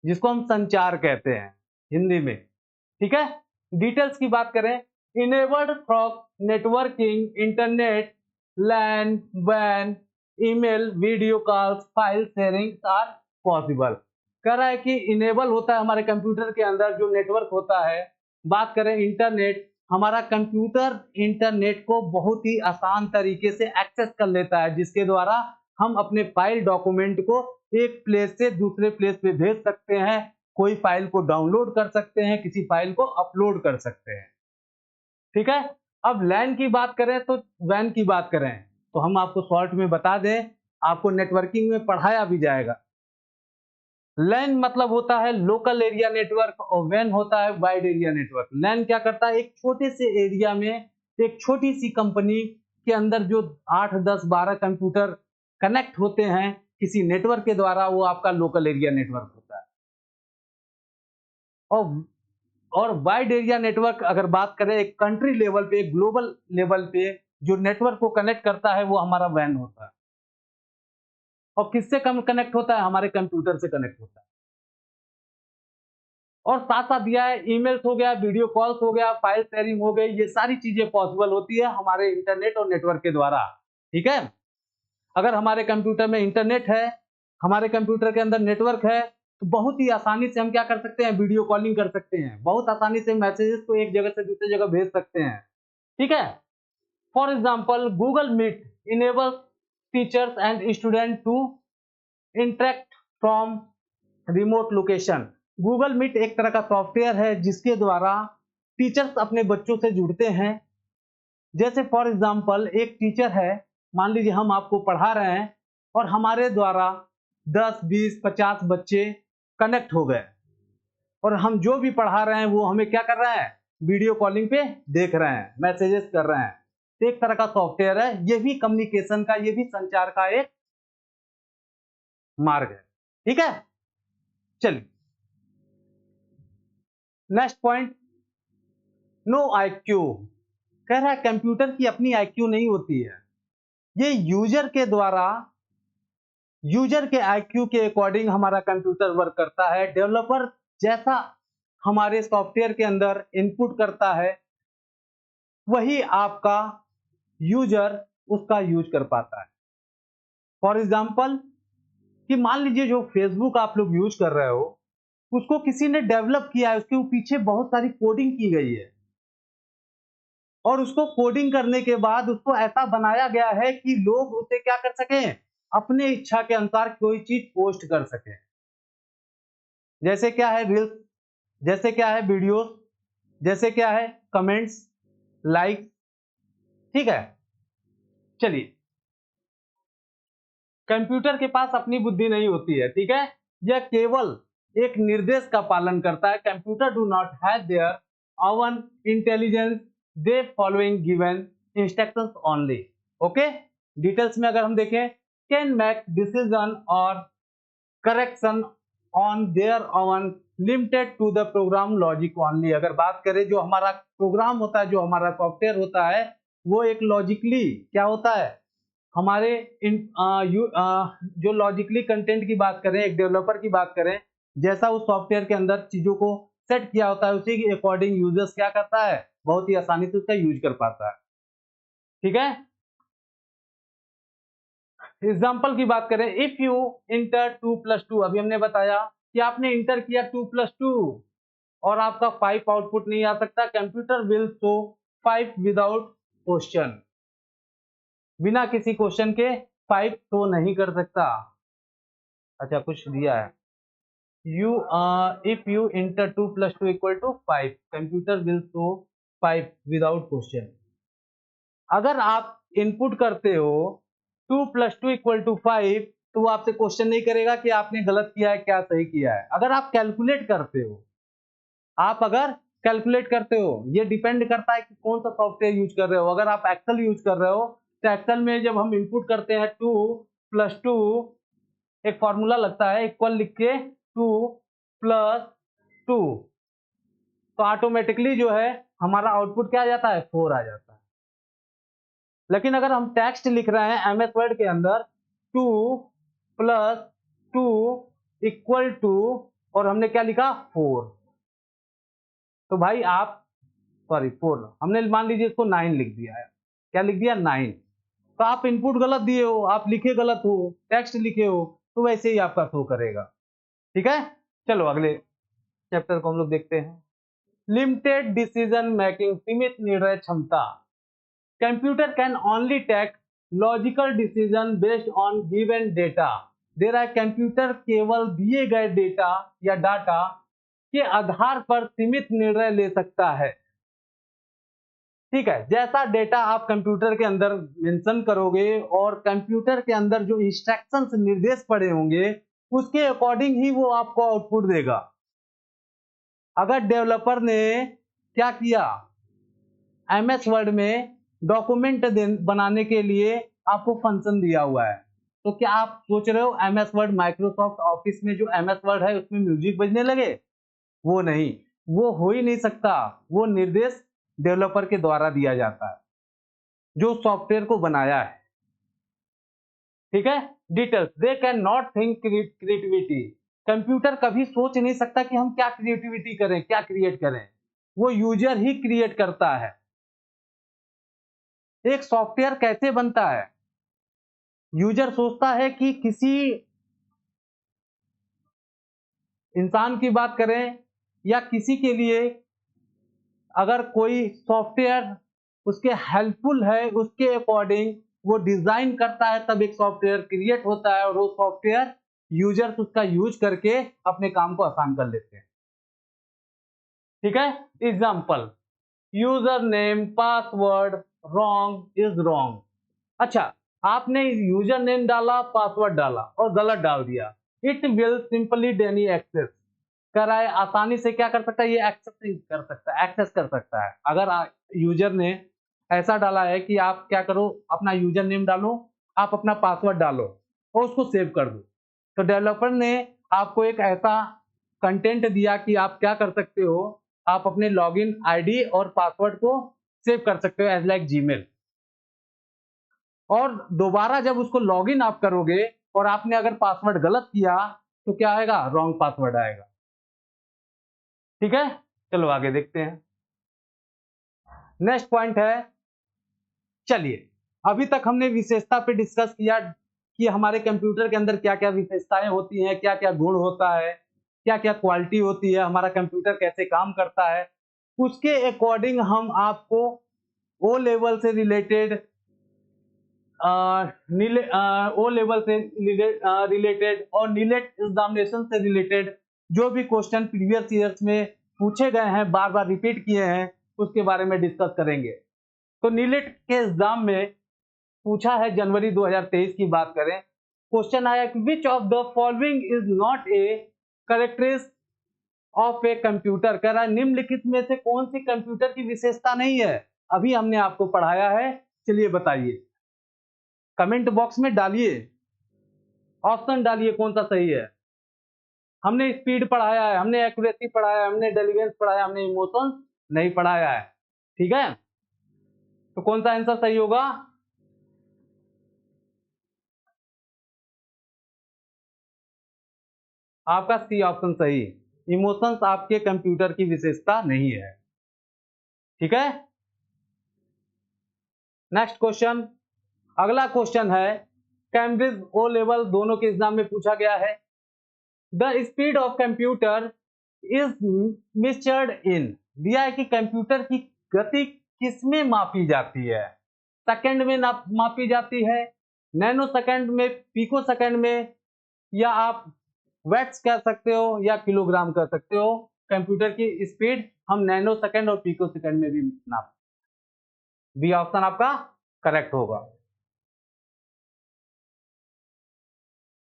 जिसको हम संचार कहते हैं हिंदी में। ठीक है, डिटेल्स की बात करें, enabled from networking, internet, LAN, वैन, email, video calls, file sharing are possible. कह रहा है कि इनेबल होता है हमारे कंप्यूटर के अंदर जो नेटवर्क होता है। बात करें इंटरनेट, हमारा कंप्यूटर इंटरनेट को बहुत ही आसान तरीके से एक्सेस कर लेता है, जिसके द्वारा हम अपने फाइल डॉक्यूमेंट को एक प्लेस से दूसरे प्लेस पे भेज सकते हैं, कोई फाइल को डाउनलोड कर सकते हैं, किसी फाइल को अपलोड कर सकते हैं। ठीक है, अब लैन की बात करें तो वैन की बात करें तो हम आपको शॉर्ट में बता दें, आपको नेटवर्किंग में पढ़ाया भी जाएगा। लैन मतलब होता है लोकल एरिया नेटवर्क और वैन होता है वाइड एरिया नेटवर्क। लैन क्या करता है, एक छोटे से एरिया में एक छोटी सी कंपनी के अंदर जो 8, 10, 12 कंप्यूटर कनेक्ट होते हैं किसी नेटवर्क के द्वारा, वो आपका लोकल एरिया नेटवर्क होता है। और और वाइड एरिया नेटवर्क अगर बात करें एक कंट्री लेवल पे, ग्लोबल लेवल पे जो नेटवर्क को कनेक्ट करता है वो हमारा वैन होता है। और किससे कम कनेक्ट होता है, हमारे कंप्यूटर से कनेक्ट होता है। और साथ साथ दिया है ईमेल्स हो गया, वीडियो कॉल्स हो गया, फाइल शेयरिंग हो गई, ये सारी चीजें पॉसिबल होती है हमारे इंटरनेट और नेटवर्क के द्वारा। ठीक है, अगर हमारे कंप्यूटर में इंटरनेट है, हमारे कंप्यूटर के अंदर नेटवर्क है, तो बहुत ही आसानी से हम क्या कर सकते हैं, वीडियो कॉलिंग कर सकते हैं, बहुत आसानी से मैसेजेस को एक जगह से दूसरी जगह भेज सकते हैं। ठीक है, for example Google Meet enables teachers and student to interact from remote location. Google Meet एक तरह का सॉफ्टवेयर है जिसके द्वारा टीचर्स अपने बच्चों से जुड़ते हैं। जैसे फॉर एग्जाम्पल एक टीचर है, मान लीजिए हम आपको पढ़ा रहे हैं और हमारे द्वारा 10, 20, 50 बच्चे कनेक्ट हो गए, और हम जो भी पढ़ा रहे हैं वो हमें क्या कर रहे हैं, वीडियो कॉलिंग पे देख रहे हैं, मैसेजेस कर रहे हैं। तो एक तरह का सॉफ्टवेयर है, ये भी कम्युनिकेशन का, ये भी संचार का एक मार्ग है। ठीक है, चलिए नेक्स्ट पॉइंट, नो आईक्यू। कह रहा है कंप्यूटर की अपनी आईक्यू नहीं होती है, ये यूजर के द्वारा, यूजर के आईक्यू के अकॉर्डिंग हमारा कंप्यूटर वर्क करता है। डेवलपर जैसा हमारे सॉफ्टवेयर के अंदर इनपुट करता है, वही आपका यूजर उसका यूज कर पाता है। फॉर एग्जाम्पल कि मान लीजिए जो फेसबुक आप लोग यूज कर रहे हो, उसको किसी ने डेवलप किया है, उसके पीछे बहुत सारी कोडिंग की गई है, और उसको कोडिंग करने के बाद उसको ऐसा बनाया गया है कि लोग उसे क्या कर सकें, अपने इच्छा के अनुसार कोई चीज पोस्ट कर सकें। जैसे क्या है रील्स, जैसे क्या है वीडियोस, जैसे क्या है कमेंट्स, लाइक। ठीक है, चलिए, कंप्यूटर के पास अपनी बुद्धि नहीं होती है। ठीक है, यह केवल एक निर्देश का पालन करता है। Computer do not have their own intelligence, they following given instructions only. Okay, details में अगर हम देखें, कैन मेक डिसीजन और correction on their own, limited to the program logic only. अगर बात करें जो हमारा प्रोग्राम होता है, जो हमारा सॉफ्टवेयर होता है, वो एक लॉजिकली क्या होता है, हमारे जो लॉजिकली कंटेंट की बात करें, एक डेवलपर की बात करें, जैसा उस सॉफ्टवेयर के अंदर चीजों को सेट किया होता है, उसी के अकॉर्डिंग यूजर्स क्या करता है, बहुत ही आसानी से उसका यूज कर पाता है। ठीक है, एग्जाम्पल की बात करें, इफ यू इंटर 2+2, अभी हमने बताया कि आपने इंटर किया 2+2 और आपका 5 आउटपुट नहीं आ सकता, computer will show 5 without question. बिना किसी क्वेश्चन के 5 शो नहीं कर सकता। अच्छा, कुछ दिया है, you if you enter 2+2 equal to 5, computer will show 5 without question। अगर आप इनपुट करते हो 2+2 equal to 5, तो वो आपसे क्वेश्चन नहीं करेगा कि आपने गलत किया है क्या सही किया है। अगर आप कैलकुलेट करते हो, आप अगर कैलकुलेट करते हो, ये डिपेंड करता है कि कौन सा सॉफ्टवेयर यूज कर रहे हो। अगर आप एक्सेल यूज कर रहे हो तो एक्सेल में जब हम इनपुट करते हैं 2 + 2 एक फॉर्मूला लगता है, इक्वल लिख के 2 + 2, तो ऑटोमेटिकली जो है हमारा आउटपुट क्या आ जाता है, 4 आ जाता है। लेकिन अगर हम टेक्स्ट लिख रहे हैं एमएस वर्ड के अंदर 2 + 2 = और हमने क्या लिखा 4, तो भाई आप सॉरी 4 हमने मान लीजिए इसको 9 लिख दिया है। क्या लिख दिया 9, तो आप इनपुट गलत दिए हो, आप लिखे गलत हो, टेक्स्ट लिखे हो, तो वैसे ही आपका शो करेगा। ठीक है, चलो अगले चैप्टर को हम लोग देखते हैं। लिमिटेड डिसीजन मेकिंग, सीमित निर्णय क्षमता। Computer can only take logical decision based on given data. दे रहा है कंप्यूटर केवल दिए गए डेटा या डाटा के आधार पर सीमित निर्णय ले सकता है। ठीक है, जैसा डेटा आप कंप्यूटर के अंदर मेंशन करोगे और कंप्यूटर के अंदर जो इंस्ट्रक्शंस निर्देश पड़े होंगे उसके अकॉर्डिंग ही वो आपको आउटपुट देगा। अगर डेवलपर ने क्या किया, एमएस वर्ड में डॉक्यूमेंट बनाने के लिए आपको फंक्शन दिया हुआ है, तो क्या आप सोच रहे हो एमएस वर्ड माइक्रोसॉफ्ट ऑफिस में जो एमएस वर्ड है उसमें म्यूजिक बजने लगे? वो नहीं, वो हो ही नहीं सकता। वो निर्देश डेवलपर के द्वारा दिया जाता है जो सॉफ्टवेयर को बनाया है। ठीक है, details, they can not think creativity. Computer कभी सोच नहीं सकता कि हम क्या क्रिएटिविटी करें, क्या क्रिएट करें, वो यूजर ही क्रिएट करता है। एक सॉफ्टवेयर कैसे बनता है, यूजर सोचता है कि किसी इंसान की बात करें या किसी के लिए अगर कोई सॉफ्टवेयर उसके हेल्पफुल है, उसके अकॉर्डिंग वो डिजाइन करता है, तब एक सॉफ्टवेयर क्रिएट होता है और वो सॉफ्टवेयर यूजर्स उसका यूज करके अपने काम को आसान कर लेते हैं। ठीक है, example, user name password wrong is wrong. अच्छा, आपने यूजर नेम डाला, पासवर्ड डाला और गलत डाल दिया, it will simply deny access कराए, आसानी से क्या कर सकता है, ये एक्सेस कर सकता है, एक्सेस कर सकता है। अगर यूजर ने ऐसा डाला है कि आप क्या करो, अपना यूजर नेम डालो, आप अपना पासवर्ड डालो और उसको सेव कर दो, तो डेवलपर ने आपको एक ऐसा कंटेंट दिया कि आप क्या कर सकते हो, आप अपने लॉगिन आईडी और पासवर्ड को सेव कर सकते हो एज लाइक जीमेल, और दोबारा जब उसको लॉगिन आप करोगे और आपने अगर पासवर्ड गलत किया तो क्या आएगा, रॉन्ग पासवर्ड आएगा। ठीक है, चलो आगे देखते हैं। नेक्स्ट पॉइंट है, चलिए अभी तक हमने विशेषता पे डिस्कस किया कि हमारे कंप्यूटर के अंदर क्या क्या विशेषताएं होती हैं, क्या क्या गुण होता है, क्या क्या क्वालिटी होती है, हमारा कंप्यूटर कैसे काम करता है। उसके अकॉर्डिंग हम आपको ओ लेवल से रिलेटेड, ओ लेवल से रिलेटेड और नीलेट एग्जामिनेशन से रिलेटेड जो भी क्वेश्चन प्रीवियस ईयर्स में पूछे गए हैं, बार बार रिपीट किए हैं, उसके बारे में डिस्कस करेंगे। तो नीलेट के एग्जाम में पूछा है, जनवरी 2023 की बात करें, क्वेश्चन आया कि विच of the following is not a characteristic of a computer. कह रहा है निम्नलिखित में से कौन सी कंप्यूटर की विशेषता नहीं है, अभी हमने आपको पढ़ाया है, चलिए बताइए, कमेंट बॉक्स में डालिए, ऑप्शन डालिए कौन सा सही है। हमने स्पीड पढ़ाया है, हमने एक्यूरेसी पढ़ाया है, हमने डेलीवेंस पढ़ाया, हमने इमोशंस नहीं पढ़ाया है। ठीक है, तो कौन सा आंसर सही होगा, आपका सी ऑप्शन सही, इमोशंस आपके कंप्यूटर की विशेषता नहीं है। ठीक है, नेक्स्ट क्वेश्चन, अगला क्वेश्चन है, कैम्ब्रिज ओ लेवल दोनों के एग्जाम में पूछा गया है। The speed of computer is measured in, दिया है कि कंप्यूटर की गति किसमें मापी जाती है, सेकंड में मापी जाती है, नैनो सेकंड में, पिको सेकंड में, या आप वैट्स कह सकते हो या किलोग्राम कह सकते हो। कंप्यूटर की स्पीड हम नैनो सेकंड और पिको सेकंड में भी नाप, बी ऑप्शन आपका करेक्ट होगा।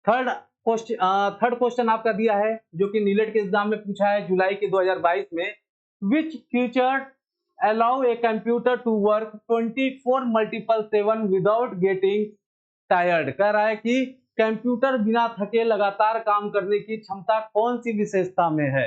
थर्ड क्वेश्चन आपका दिया है जो कि नीलेट के एग्जाम में पूछा है जुलाई के 2022 में। Which feature allow a computer to work 24/7 without getting tired. कह रहा है कि कंप्यूटर बिना थके लगातार काम करने की क्षमता कौन सी विशेषता में है?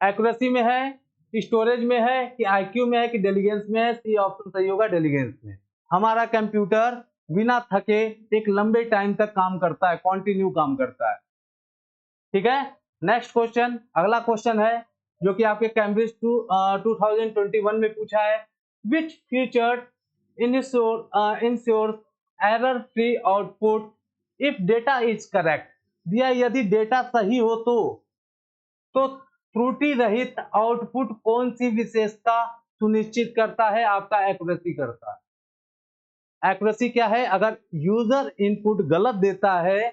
एक्यूरेसी में है, स्टोरेज में है, कि आईक्यू में है, कि डिलीजेंस में है? सी ऑप्शन सही होगा, डिलीजेंस में। हमारा कंप्यूटर बिना थके एक लंबे टाइम तक काम करता है, कंटिन्यू काम करता है। ठीक है, नेक्स्ट क्वेश्चन, अगला क्वेश्चन है जो कि आपके कैम्ब्रिज 2021 में पूछा है। Which feature ensure error free output if data is correct. दिया यदि डेटा सही हो तो त्रुटि रहित आउटपुट कौन सी विशेषता सुनिश्चित करता है? आपका एक्यूरेसी करता है। एक्यूरेसी क्या है? अगर यूजर इनपुट गलत देता है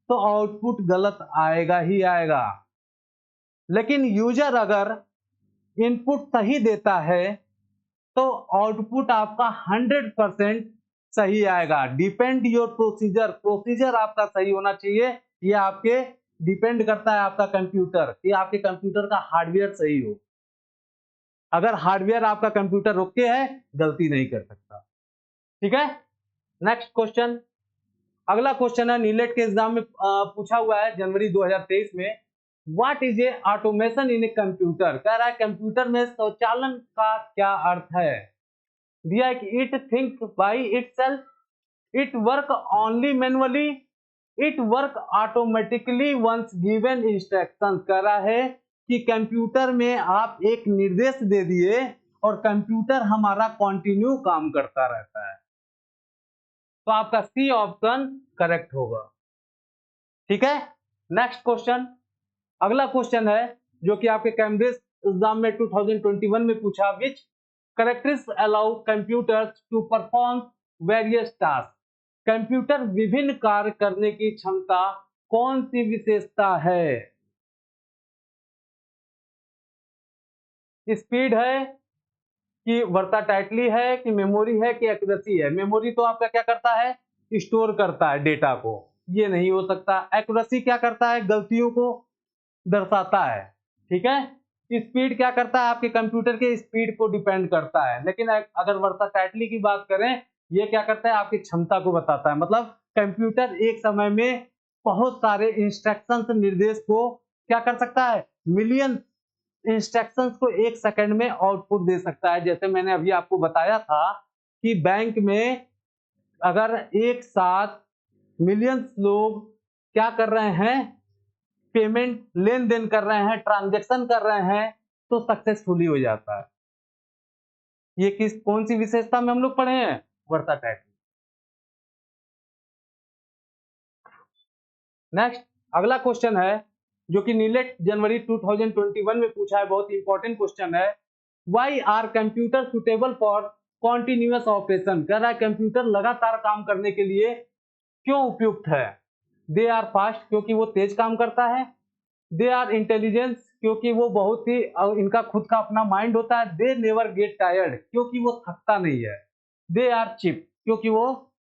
तो आउटपुट गलत आएगा ही आएगा, लेकिन यूजर अगर इनपुट सही देता है तो आउटपुट आपका 100% सही आएगा। डिपेंड योर प्रोसीजर, प्रोसीजर आपका सही होना चाहिए। ये आपके डिपेंड करता है आपका कंप्यूटर, कि आपके कंप्यूटर का हार्डवेयर सही हो। अगर हार्डवेयर आपका कंप्यूटर ओके है, गलती नहीं कर सकता। ठीक है, नेक्स्ट क्वेश्चन, अगला क्वेश्चन है नीलेट के एग्जाम में पूछा हुआ है जनवरी 2023 में। What is a automation in a computer. कह रहा है कंप्यूटर में स्वचालन का क्या अर्थ है? दिया है कि it think by itself, it work only manually, it work automatically once given instruction. कह रहा है कि कंप्यूटर में आप एक निर्देश दे दिए और कंप्यूटर हमारा कंटिन्यू काम करता रहता है। तो आपका सी ऑप्शन करेक्ट होगा। ठीक है, नेक्स्ट क्वेश्चन, अगला क्वेश्चन है जो कि आपके कैम्ब्रिज एग्जाम में 2021 में पूछा। Which characteristics allow computers to perform various task. Computer विभिन्न कार्य करने की क्षमता कौन सी विशेषता है? स्पीड है, कि वर्साटाइलिटी है, कि मेमोरी है, कि एक्यूरेसी है? मेमोरी तो आपका क्या करता है? स्टोर करता है डेटा को, ये नहीं हो सकता। एक्यूरेसी क्या करता है? गलतियों को दर्शाता है। ठीक है, स्पीड क्या करता है? आपके कंप्यूटर के स्पीड को डिपेंड करता है। लेकिन अगर वर्साटाइलिटी की बात करें, ये क्या करता है? आपकी क्षमता को बताता है। मतलब कंप्यूटर एक समय में बहुत सारे इंस्ट्रक्शंस, निर्देश को क्या कर सकता है? मिलियन इंस्ट्रक्शंस को एक सेकंड में आउटपुट दे सकता है। जैसे मैंने अभी आपको बताया था कि बैंक में अगर एक साथ मिलियंस लोग क्या कर रहे हैं? पेमेंट, लेन देन कर रहे हैं, ट्रांजैक्शन कर रहे हैं, तो सक्सेसफुली हो जाता है। ये कौन सी विशेषता में हम लोग पढ़े हैं? वर्साटाइलिटी। नेक्स्ट, अगला क्वेश्चन है जो कि नीलेट जनवरी 2021 में पूछा है, बहुत इंपॉर्टेंट क्वेश्चन है। Why are computer suitable for continuous operation. कह रहा है कंप्यूटर लगातार काम करने के लिए क्यों उपयुक्त है? दे आर फास्ट, क्योंकि वो तेज काम करता है। दे आर इंटेलिजेंस, क्योंकि वो बहुत ही इनका खुद का अपना माइंड होता है। दे नेवर गेट टायर्ड, क्योंकि वो थकता नहीं है। दे आर चिप, क्योंकि वो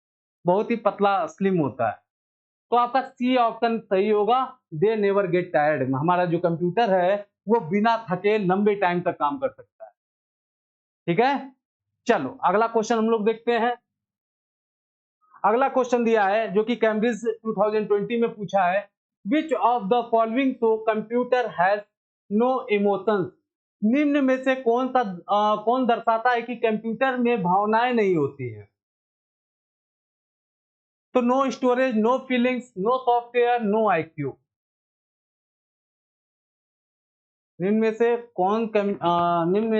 बहुत ही पतला स्लिम होता है। तो आपका सी ऑप्शन सही होगा, दे नेवर गेट टायर्ड। हमारा जो कंप्यूटर है वो बिना थके लंबे टाइम तक काम कर सकता है। ठीक है, चलो अगला क्वेश्चन हम लोग देखते हैं। अगला क्वेश्चन दिया है जो कि कैम्ब्रिज 2020 में पूछा है। Which of the following show computer has no emotions. निम्न में से कौन दर्शाता है कि कंप्यूटर में भावनाएं नहीं होती हैं? तो no storage, no feelings, no software, no IQ. निम्न में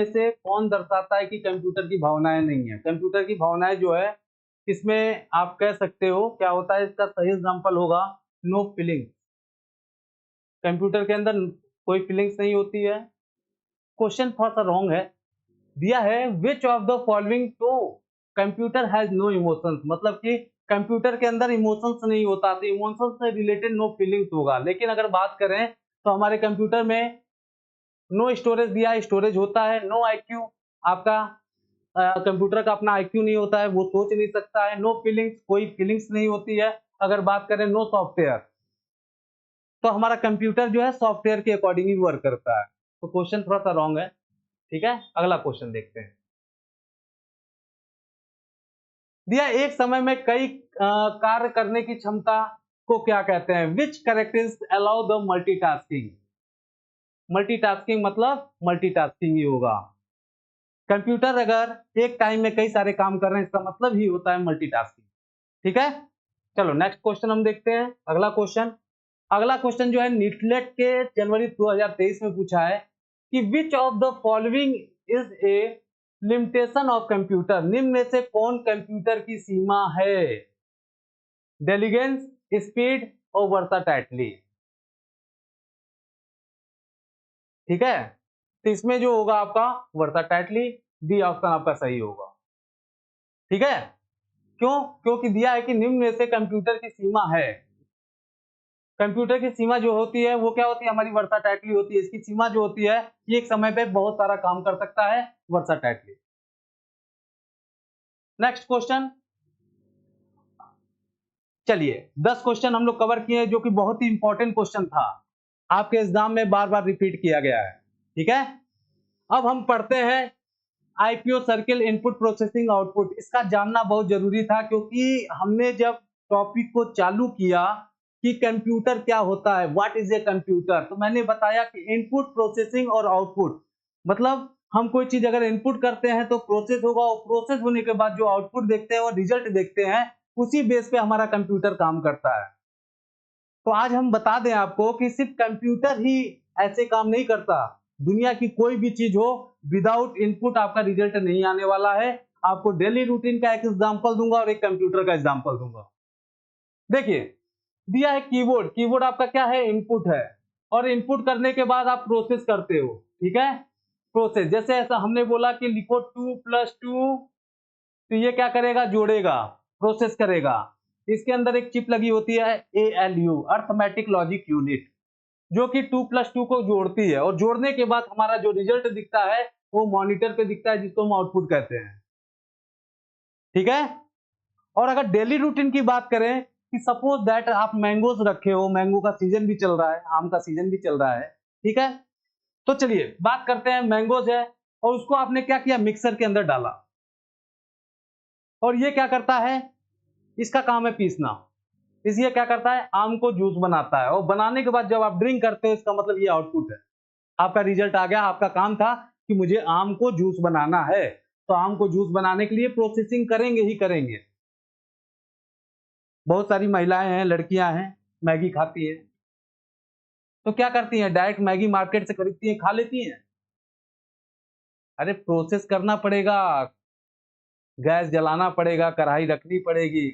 से कौन दर्शाता है कि कंप्यूटर की भावनाएं नहीं है? कंप्यूटर की भावनाएं जो है, इसमें आप कह सकते हो क्या होता है? इसका सही एग्जांपल होगा नो फीलिंग्स। कंप्यूटर के अंदर कोई फीलिंग्स नहीं होती है। क्वेश्चन थोड़ा सा रॉन्ग है। दिया है which of the following to computer has no emotions, मतलब कि कंप्यूटर के अंदर इमोशंस नहीं होता, तो इमोशंस से रिलेटेड नो फीलिंग्स होगा। लेकिन अगर बात करें तो हमारे कंप्यूटर में नो स्टोरेज दिया है, स्टोरेज होता है। नो आईक्यू, आपका कंप्यूटर का अपना आईक्यू नहीं होता है, वो सोच नहीं सकता है। नो फीलिंग्स, कोई फीलिंग्स नहीं होती है। अगर बात करें नो सॉफ्टवेयर, तो हमारा कंप्यूटर जो है सॉफ्टवेयर के अकॉर्डिंग ही वर्क करता है। तो क्वेश्चन थोड़ा सा रॉन्ग है। ठीक है, अगला क्वेश्चन देखते हैं। दिया एक समय में कई कार्य करने की क्षमता को क्या कहते हैं? Which characteristics allow the multitasking? Multitasking मतलब मल्टीटास्किंग ही होगा। कंप्यूटर अगर एक टाइम में कई सारे काम कर रहे हैं, इसका मतलब ही होता है मल्टीटास्किंग। ठीक है, चलो नेक्स्ट क्वेश्चन हम देखते हैं। अगला क्वेश्चन जो है नीटलेट के जनवरी 2023 में पूछा है कि विच of the following is a limitation of computer? निम्न में से कौन कंप्यूटर की सीमा है? डेलीगेंस, स्पीड और वर्साटाइलिटी। ठीक है, तो इसमें जो होगा आपका वर्साटाइलिटी, डी ऑप्शन आपका सही होगा। ठीक है, क्यों? क्योंकि दिया है कि निम्न में से कंप्यूटर की सीमा है। कंप्यूटर की सीमा जो होती है वो क्या होती है? हमारी वर्साटाइलिटी होती है। इसकी सीमा जो होती है, ये एक समय पे बहुत सारा काम कर सकता है, वर्साटाइलिटी। नेक्स्ट क्वेश्चन, चलिए 10 क्वेश्चन हम लोग कवर किए जो कि बहुत ही इंपॉर्टेंट क्वेश्चन था, आपके एग्जाम में बार बार रिपीट किया गया है। ठीक है, अब हम पढ़ते हैं IPO circle, input processing output. इसका जानना बहुत जरूरी था क्योंकि हमने जब टॉपिक को चालू किया कि कंप्यूटर क्या होता है, व्हाट इज ए कंप्यूटर, तो मैंने बताया कि इनपुट प्रोसेसिंग और आउटपुट, मतलब हम कोई चीज अगर इनपुट करते हैं तो प्रोसेस होगा, और प्रोसेस होने के बाद जो आउटपुट देखते हैं और रिजल्ट देखते हैं, उसी बेस पे हमारा कंप्यूटर काम करता है। तो आज हम बता दें आपको कि सिर्फ कंप्यूटर ही ऐसे काम नहीं करता, दुनिया की कोई भी चीज हो, विदाउट इनपुट आपका रिजल्ट नहीं आने वाला है। आपको डेली रूटीन का एक एग्जांपल दूंगा और एक कंप्यूटर का एग्जांपल दूंगा। देखिए, दिया है कीबोर्ड। कीबोर्ड आपका क्या है? इनपुट है, और इनपुट करने के बाद आप प्रोसेस करते हो। ठीक है, प्रोसेस जैसे ऐसा हमने बोला कि लिखो 2 + 2, तो ये क्या करेगा? जोड़ेगा, प्रोसेस करेगा। इसके अंदर एक चिप लगी होती है ALU, अर्थमेटिक लॉजिक यूनिट, जो कि 2 + 2 को जोड़ती है, और जोड़ने के बाद हमारा जो रिजल्ट दिखता है वो मॉनिटर पे दिखता है, जिसको हम आउटपुट कहते हैं। ठीक है, और अगर डेली रूटीन की बात करें कि सपोज दैट आप मैंगोज रखे हो, मैंगो का सीजन भी चल रहा है, आम का सीजन भी चल रहा है। ठीक है, तो चलिए बात करते हैं, मैंगोज है और उसको आपने क्या किया? मिक्सर के अंदर डाला, और ये क्या करता है? इसका काम है पीसना। इसलिए क्या करता है? आम को जूस बनाता है, और बनाने के बाद जब आप ड्रिंक करते हो, इसका मतलब ये आउटपुट है, आपका रिजल्ट आ गया। आपका काम था कि मुझे आम को जूस बनाना है, तो आम को जूस बनाने के लिए प्रोसेसिंग करेंगे ही करेंगे। बहुत सारी महिलाएं हैं, लड़कियां हैं, मैगी खाती है, तो क्या करती हैं? डायरेक्ट मैगी मार्केट से खरीदती हैं, खा लेती हैं? अरे प्रोसेस करना पड़ेगा, गैस जलाना पड़ेगा, कढ़ाई रखनी पड़ेगी,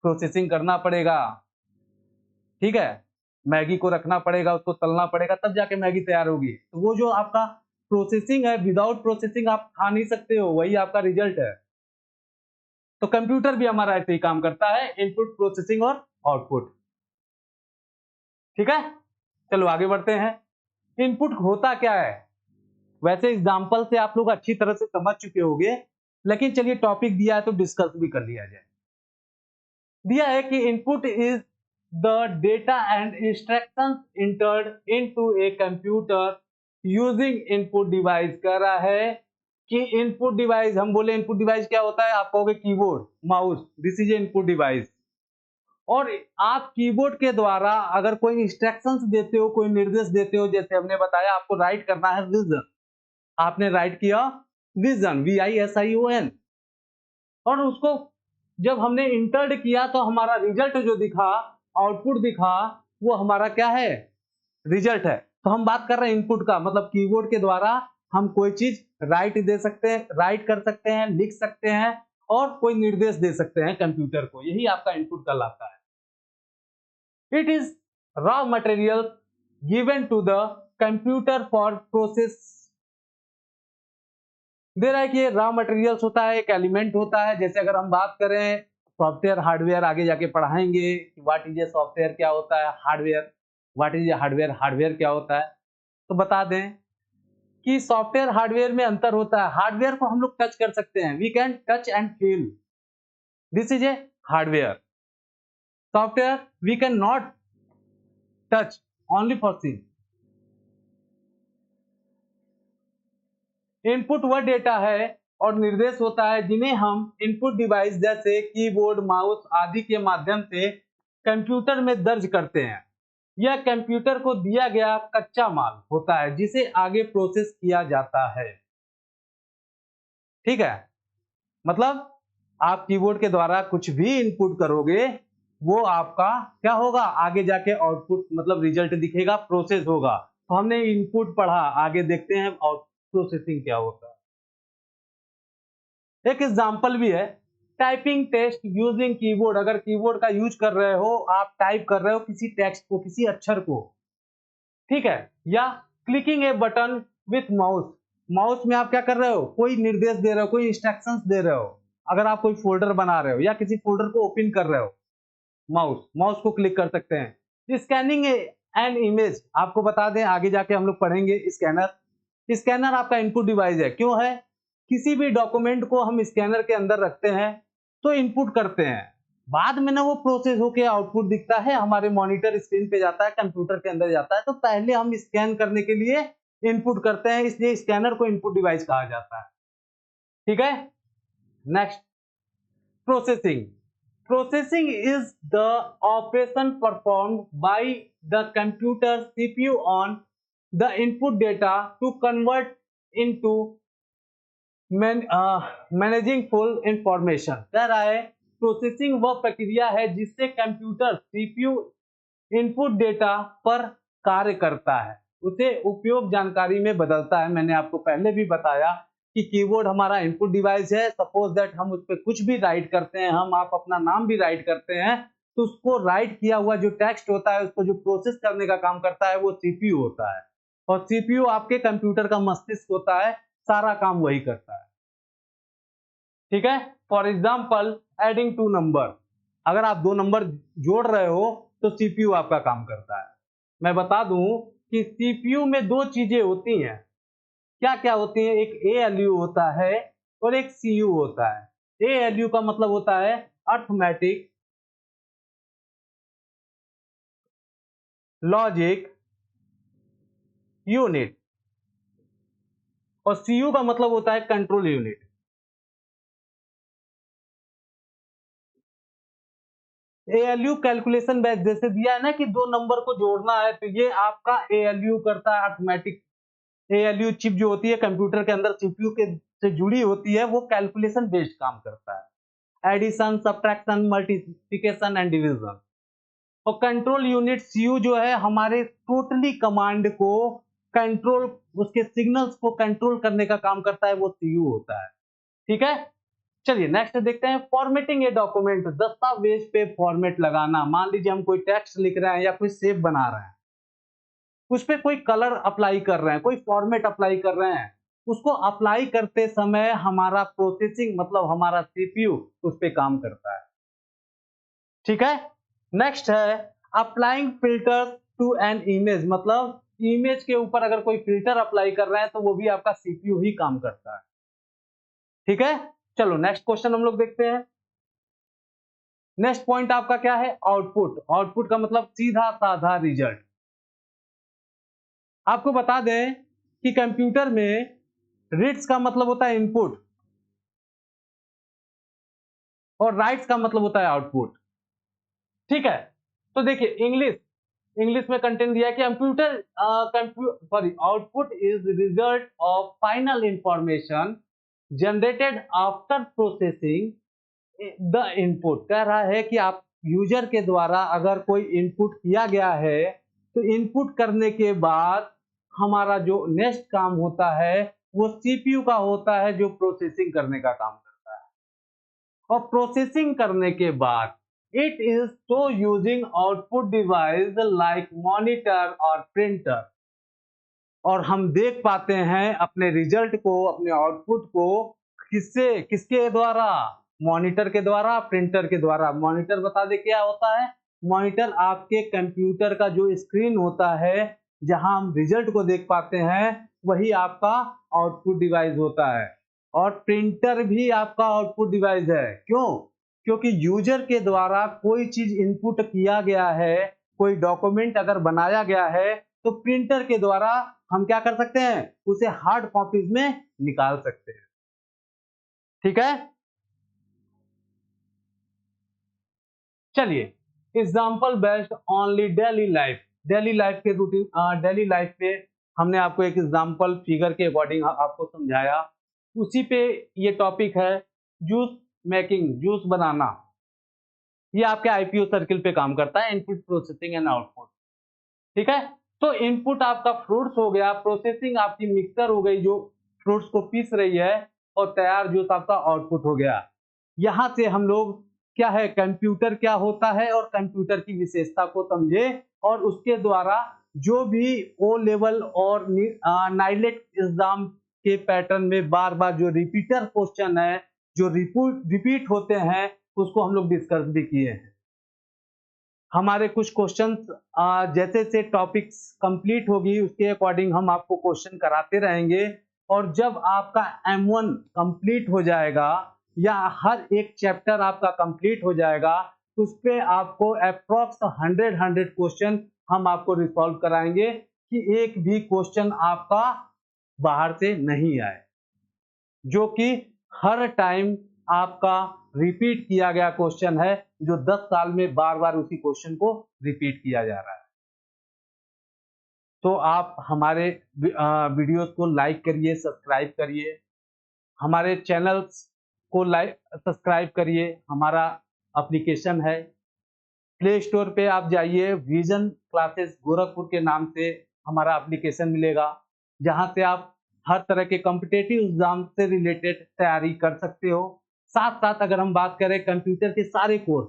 प्रोसेसिंग करना पड़ेगा। ठीक है, मैगी को रखना पड़ेगा, उसको तलना पड़ेगा, तब जाके मैगी तैयार होगी। तो वो जो आपका प्रोसेसिंग है, विदाउट प्रोसेसिंग आप खा नहीं सकते हो, वही आपका रिजल्ट है। तो कंप्यूटर भी हमारा ऐसे ही काम करता है, इनपुट प्रोसेसिंग और आउटपुट। ठीक है, चलो आगे बढ़ते हैं। इनपुट होता क्या है? वैसे एग्जांपल से आप लोग अच्छी तरह से समझ चुके होंगे, लेकिन चलिए टॉपिक दिया है तो डिस्कस भी कर लिया जाए। दिया है कि input is the data and instructions entered into a computer using input device. कह रहा है कि इनपुट डिवाइस, हम बोले इनपुट डिवाइस क्या होता है? आप कहोगे keyboard, mouse, this is input device. और आप कीबोर्ड के द्वारा अगर कोई इंस्ट्रक्शंस देते हो, कोई निर्देश देते हो, जैसे हमने बताया आपको राइट करना है विजन, आपने राइट किया विजन, VISION, और उसको जब हमने इंटर्ड किया तो हमारा रिजल्ट जो दिखा, आउटपुट दिखा, वो हमारा क्या है? रिजल्ट है। तो हम बात कर रहे हैं इनपुट का, मतलब कीबोर्ड के द्वारा हम कोई चीज राइट दे सकते हैं, राइट कर सकते हैं, लिख सकते हैं, और कोई निर्देश दे सकते हैं कंप्यूटर को, यही आपका इनपुट कहलाता है। It is raw material given to the computer for process. दे रहा है कि ये रॉ मटेरियल्स होता है, एक एलिमेंट होता है। जैसे अगर हम बात करें सॉफ्टवेयर हार्डवेयर, आगे जाके पढ़ाएंगे कि व्हाट इज ए सॉफ्टवेयर क्या होता है, hardware what is a hardware, hardware क्या होता है। तो बता दें कि सॉफ्टवेयर हार्डवेयर में अंतर होता है। हार्डवेयर को हम लोग टच कर सकते हैं, we can touch and feel, this is a hardware. Software we can not touch, only for see. Input वह डेटा है और निर्देश होता है जिन्हें हम इनपुट डिवाइस जैसे कीबोर्ड, माउस आदि के माध्यम से कंप्यूटर में दर्ज करते हैं। यह कंप्यूटर को दिया गया कच्चा माल होता है जिसे आगे प्रोसेस किया जाता है। ठीक है, मतलब आप कीबोर्ड के द्वारा कुछ भी इनपुट करोगे, वो आपका क्या होगा, आगे जाके आउटपुट मतलब रिजल्ट दिखेगा, प्रोसेस होगा। तो हमने इनपुट पढ़ा, आगे देखते हैं और प्रोसेसिंग क्या होता है। एक एग्जांपल भी है, टाइपिंग टेस्ट यूजिंग कीबोर्ड। अगर कीबोर्ड का यूज कर रहे हो, आप टाइप कर रहे हो किसी टेक्स्ट को, किसी अक्षर को, ठीक है, या clicking A button with mouse. Mouse में आप क्या कर रहे हो, कोई निर्देश दे रहे हो, कोई इंस्ट्रक्शंस दे रहे हो। अगर आप कोई फोल्डर बना रहे हो या किसी फोल्डर को ओपन कर रहे हो, माउस को क्लिक कर सकते हैं। स्कैनिंग एन इमेज, आपको बता दें आगे जाके हम लोग पढ़ेंगे स्कैनर। स्कैनर आपका इनपुट डिवाइस है। क्यों है, किसी भी डॉक्यूमेंट को हम स्कैनर के अंदर रखते हैं तो इनपुट करते हैं, बाद में ना वो प्रोसेस होके आउटपुट दिखता है, हमारे मॉनिटर स्क्रीन पे जाता है, कंप्यूटर के अंदर जाता है। तो पहले हम स्कैन करने के लिए इनपुट करते हैं, इसलिए स्कैनर को इनपुट डिवाइस कहा जाता है। ठीक है, next, processing. Processing is the operation performed by the computer CPU on the input data to convert into managing full information। कह रहा है प्रोसेसिंग वह प्रक्रिया है जिससे कंप्यूटर सीपीयू इनपुट डेटा पर कार्य करता है, उसे उपयोग जानकारी में बदलता है। मैंने आपको पहले भी बताया कि कीबोर्ड हमारा इनपुट डिवाइस है। सपोज दैट हम उस पर कुछ भी राइट करते हैं, हम आप अपना नाम भी राइट करते हैं, तो उसको राइट किया हुआ जो टेक्स्ट होता है, उसको जो प्रोसेस करने का काम करता है वो सीपीयू होता है, और सीपीयू आपके कंप्यूटर का मस्तिष्क होता है, सारा काम वही करता है। ठीक है, for example adding to number, अगर आप दो नंबर जोड़ रहे हो तो सीपीयू आपका काम करता है। मैं बता दूं कि सीपीयू में दो चीजें होती हैं। क्या क्या होती है, एक एएलयू होता है और एक सीयू होता है। एएलयू का मतलब होता है अर्थमेटिक लॉजिक यूनिट, और सीयू का मतलब होता है control unit. ALU calculation batch जैसे दिया है ना कि दो नंबर को जोड़ना है, तो ये आपका एएलयू करता है। अर्थमेटिक एएलयू चिप जो होती है कंप्यूटर के अंदर सीपीयू के से जुड़ी होती है, वो कैलकुलेशन बेस्ड काम करता है, addition, subtraction, multiplication and division. और कंट्रोल यूनिट सीयू जो है हमारे टोटली कमांड को कंट्रोल, उसके सिग्नल्स को कंट्रोल करने का काम करता है, वो सीयू होता है। ठीक है, चलिए नेक्स्ट देखते हैं, फॉर्मेटिंग ए डॉक्यूमेंट। दस्तावेज पे फॉर्मेट लगाना। मान लीजिए हम कोई टेक्स्ट लिख रहे हैं या कोई शेप बना रहे हैं, उस पे कोई कलर अप्लाई कर रहे हैं, कोई फॉर्मेट अप्लाई कर रहे हैं, उसको अप्लाई करते समय हमारा प्रोसेसिंग मतलब हमारा सीपीयू उस पे काम करता है। ठीक है, नेक्स्ट है applying filter to an image, मतलब इमेज के ऊपर अगर कोई फिल्टर अप्लाई कर रहे हैं तो वो भी आपका सीपीयू ही काम करता है। ठीक है, चलो नेक्स्ट क्वेश्चन हम लोग देखते हैं। नेक्स्ट पॉइंट आपका क्या है, आउटपुट। आउटपुट का मतलब सीधा साधा रिजल्ट। आपको बता दें कि कंप्यूटर में रीड्स का मतलब होता है इनपुट और राइट्स का मतलब होता है आउटपुट। ठीक है, तो देखिए इंग्लिश में कंटेंट दिया है कि output is result of final information generated after processing the input. कह रहा है कि आप यूजर के द्वारा अगर कोई इनपुट किया गया है, तो इनपुट करने के बाद हमारा जो नेक्स्ट काम होता है वो सीपीयू का होता है, जो प्रोसेसिंग करने का काम करता है। और प्रोसेसिंग करने के बाद इट इज तो using output device like monitor और प्रिंटर, और हम देख पाते हैं अपने रिजल्ट को, अपने आउटपुट को किससे, किसके द्वारा, मॉनिटर के द्वारा, प्रिंटर के द्वारा। मॉनिटर बता दे क्या होता है, मॉनिटर आपके कंप्यूटर का जो स्क्रीन होता है जहां हम रिजल्ट को देख पाते हैं, वही आपका आउटपुट डिवाइस होता है। और प्रिंटर भी आपका आउटपुट डिवाइस है। क्यों, क्योंकि यूजर के द्वारा कोई चीज इनपुट किया गया है, कोई डॉक्यूमेंट अगर बनाया गया है, तो प्रिंटर के द्वारा हम क्या कर सकते हैं, उसे हार्ड कॉपीज में निकाल सकते हैं। ठीक है, चलिए example based only daily life, daily life के रूटीन, डेली लाइफ पे हमने आपको एक एग्जाम्पल फिगर के अकॉर्डिंग आपको समझाया, उसी पे ये टॉपिक है जूस मेकिंग, जूस बनाना। ये आपके आईपीओ सर्किल पे काम करता है, इनपुट प्रोसेसिंग एंड आउटपुट। ठीक है, तो इनपुट आपका फ्रूट्स हो गया, प्रोसेसिंग आपकी मिक्सर हो गई जो फ्रूट्स को पीस रही है, और तैयार जूस आपका आउटपुट हो गया। यहां से हम लोग क्या है, कंप्यूटर क्या होता है और कंप्यूटर की विशेषता को समझे, और उसके द्वारा जो भी ओ लेवल और नाइलेट एग्जाम के पैटर्न में बार बार जो रिपीटर क्वेश्चन है, जो रिपीट होते हैं, उसको हम लोग डिस्कस भी किए हैं। हमारे कुछ क्वेश्चंस जैसे से टॉपिक्स कंप्लीट होगी उसके अकॉर्डिंग हम आपको क्वेश्चन कराते रहेंगे, और जब आपका M1 कंप्लीट हो जाएगा या हर एक चैप्टर आपका कंप्लीट हो जाएगा, उस पे आपको अप्रॉक्स 100 क्वेश्चन हम आपको रिसॉल्व कराएंगे कि एक भी क्वेश्चन आपका बाहर से नहीं आए, जो कि हर टाइम आपका रिपीट किया गया क्वेश्चन है, जो 10 साल में बार बार उसी क्वेश्चन को रिपीट किया जा रहा है। तो आप हमारे वीडियोस को लाइक करिए, सब्सक्राइब करिए, हमारे चैनल्स को लाइक सब्सक्राइब करिए। हमारा एप्लीकेशन है, प्ले स्टोर पे आप जाइए, विजन क्लासेस गोरखपुर के नाम से हमारा एप्लीकेशन मिलेगा, जहां से आप हर तरह के कॉम्पिटेटिव एग्जाम से रिलेटेड तैयारी कर सकते हो। साथ साथ अगर हम बात करें कंप्यूटर के सारे course,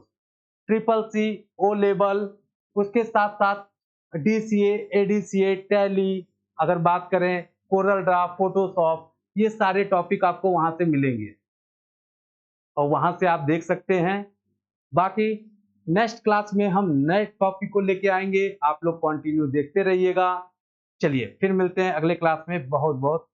triple C, O level, उसके साथ साथ डीसीए, एडीसीए, टैली, अगर बात करें कोरल ड्रा, फोटोशॉप, ये सारे टॉपिक आपको वहां से मिलेंगे और वहां से आप देख सकते हैं। बाकी नेक्स्ट क्लास में हम नए टॉपिक को लेके आएंगे, आप लोग कंटिन्यू देखते रहिएगा। चलिए फिर मिलते हैं अगले क्लास में। बहुत बहुत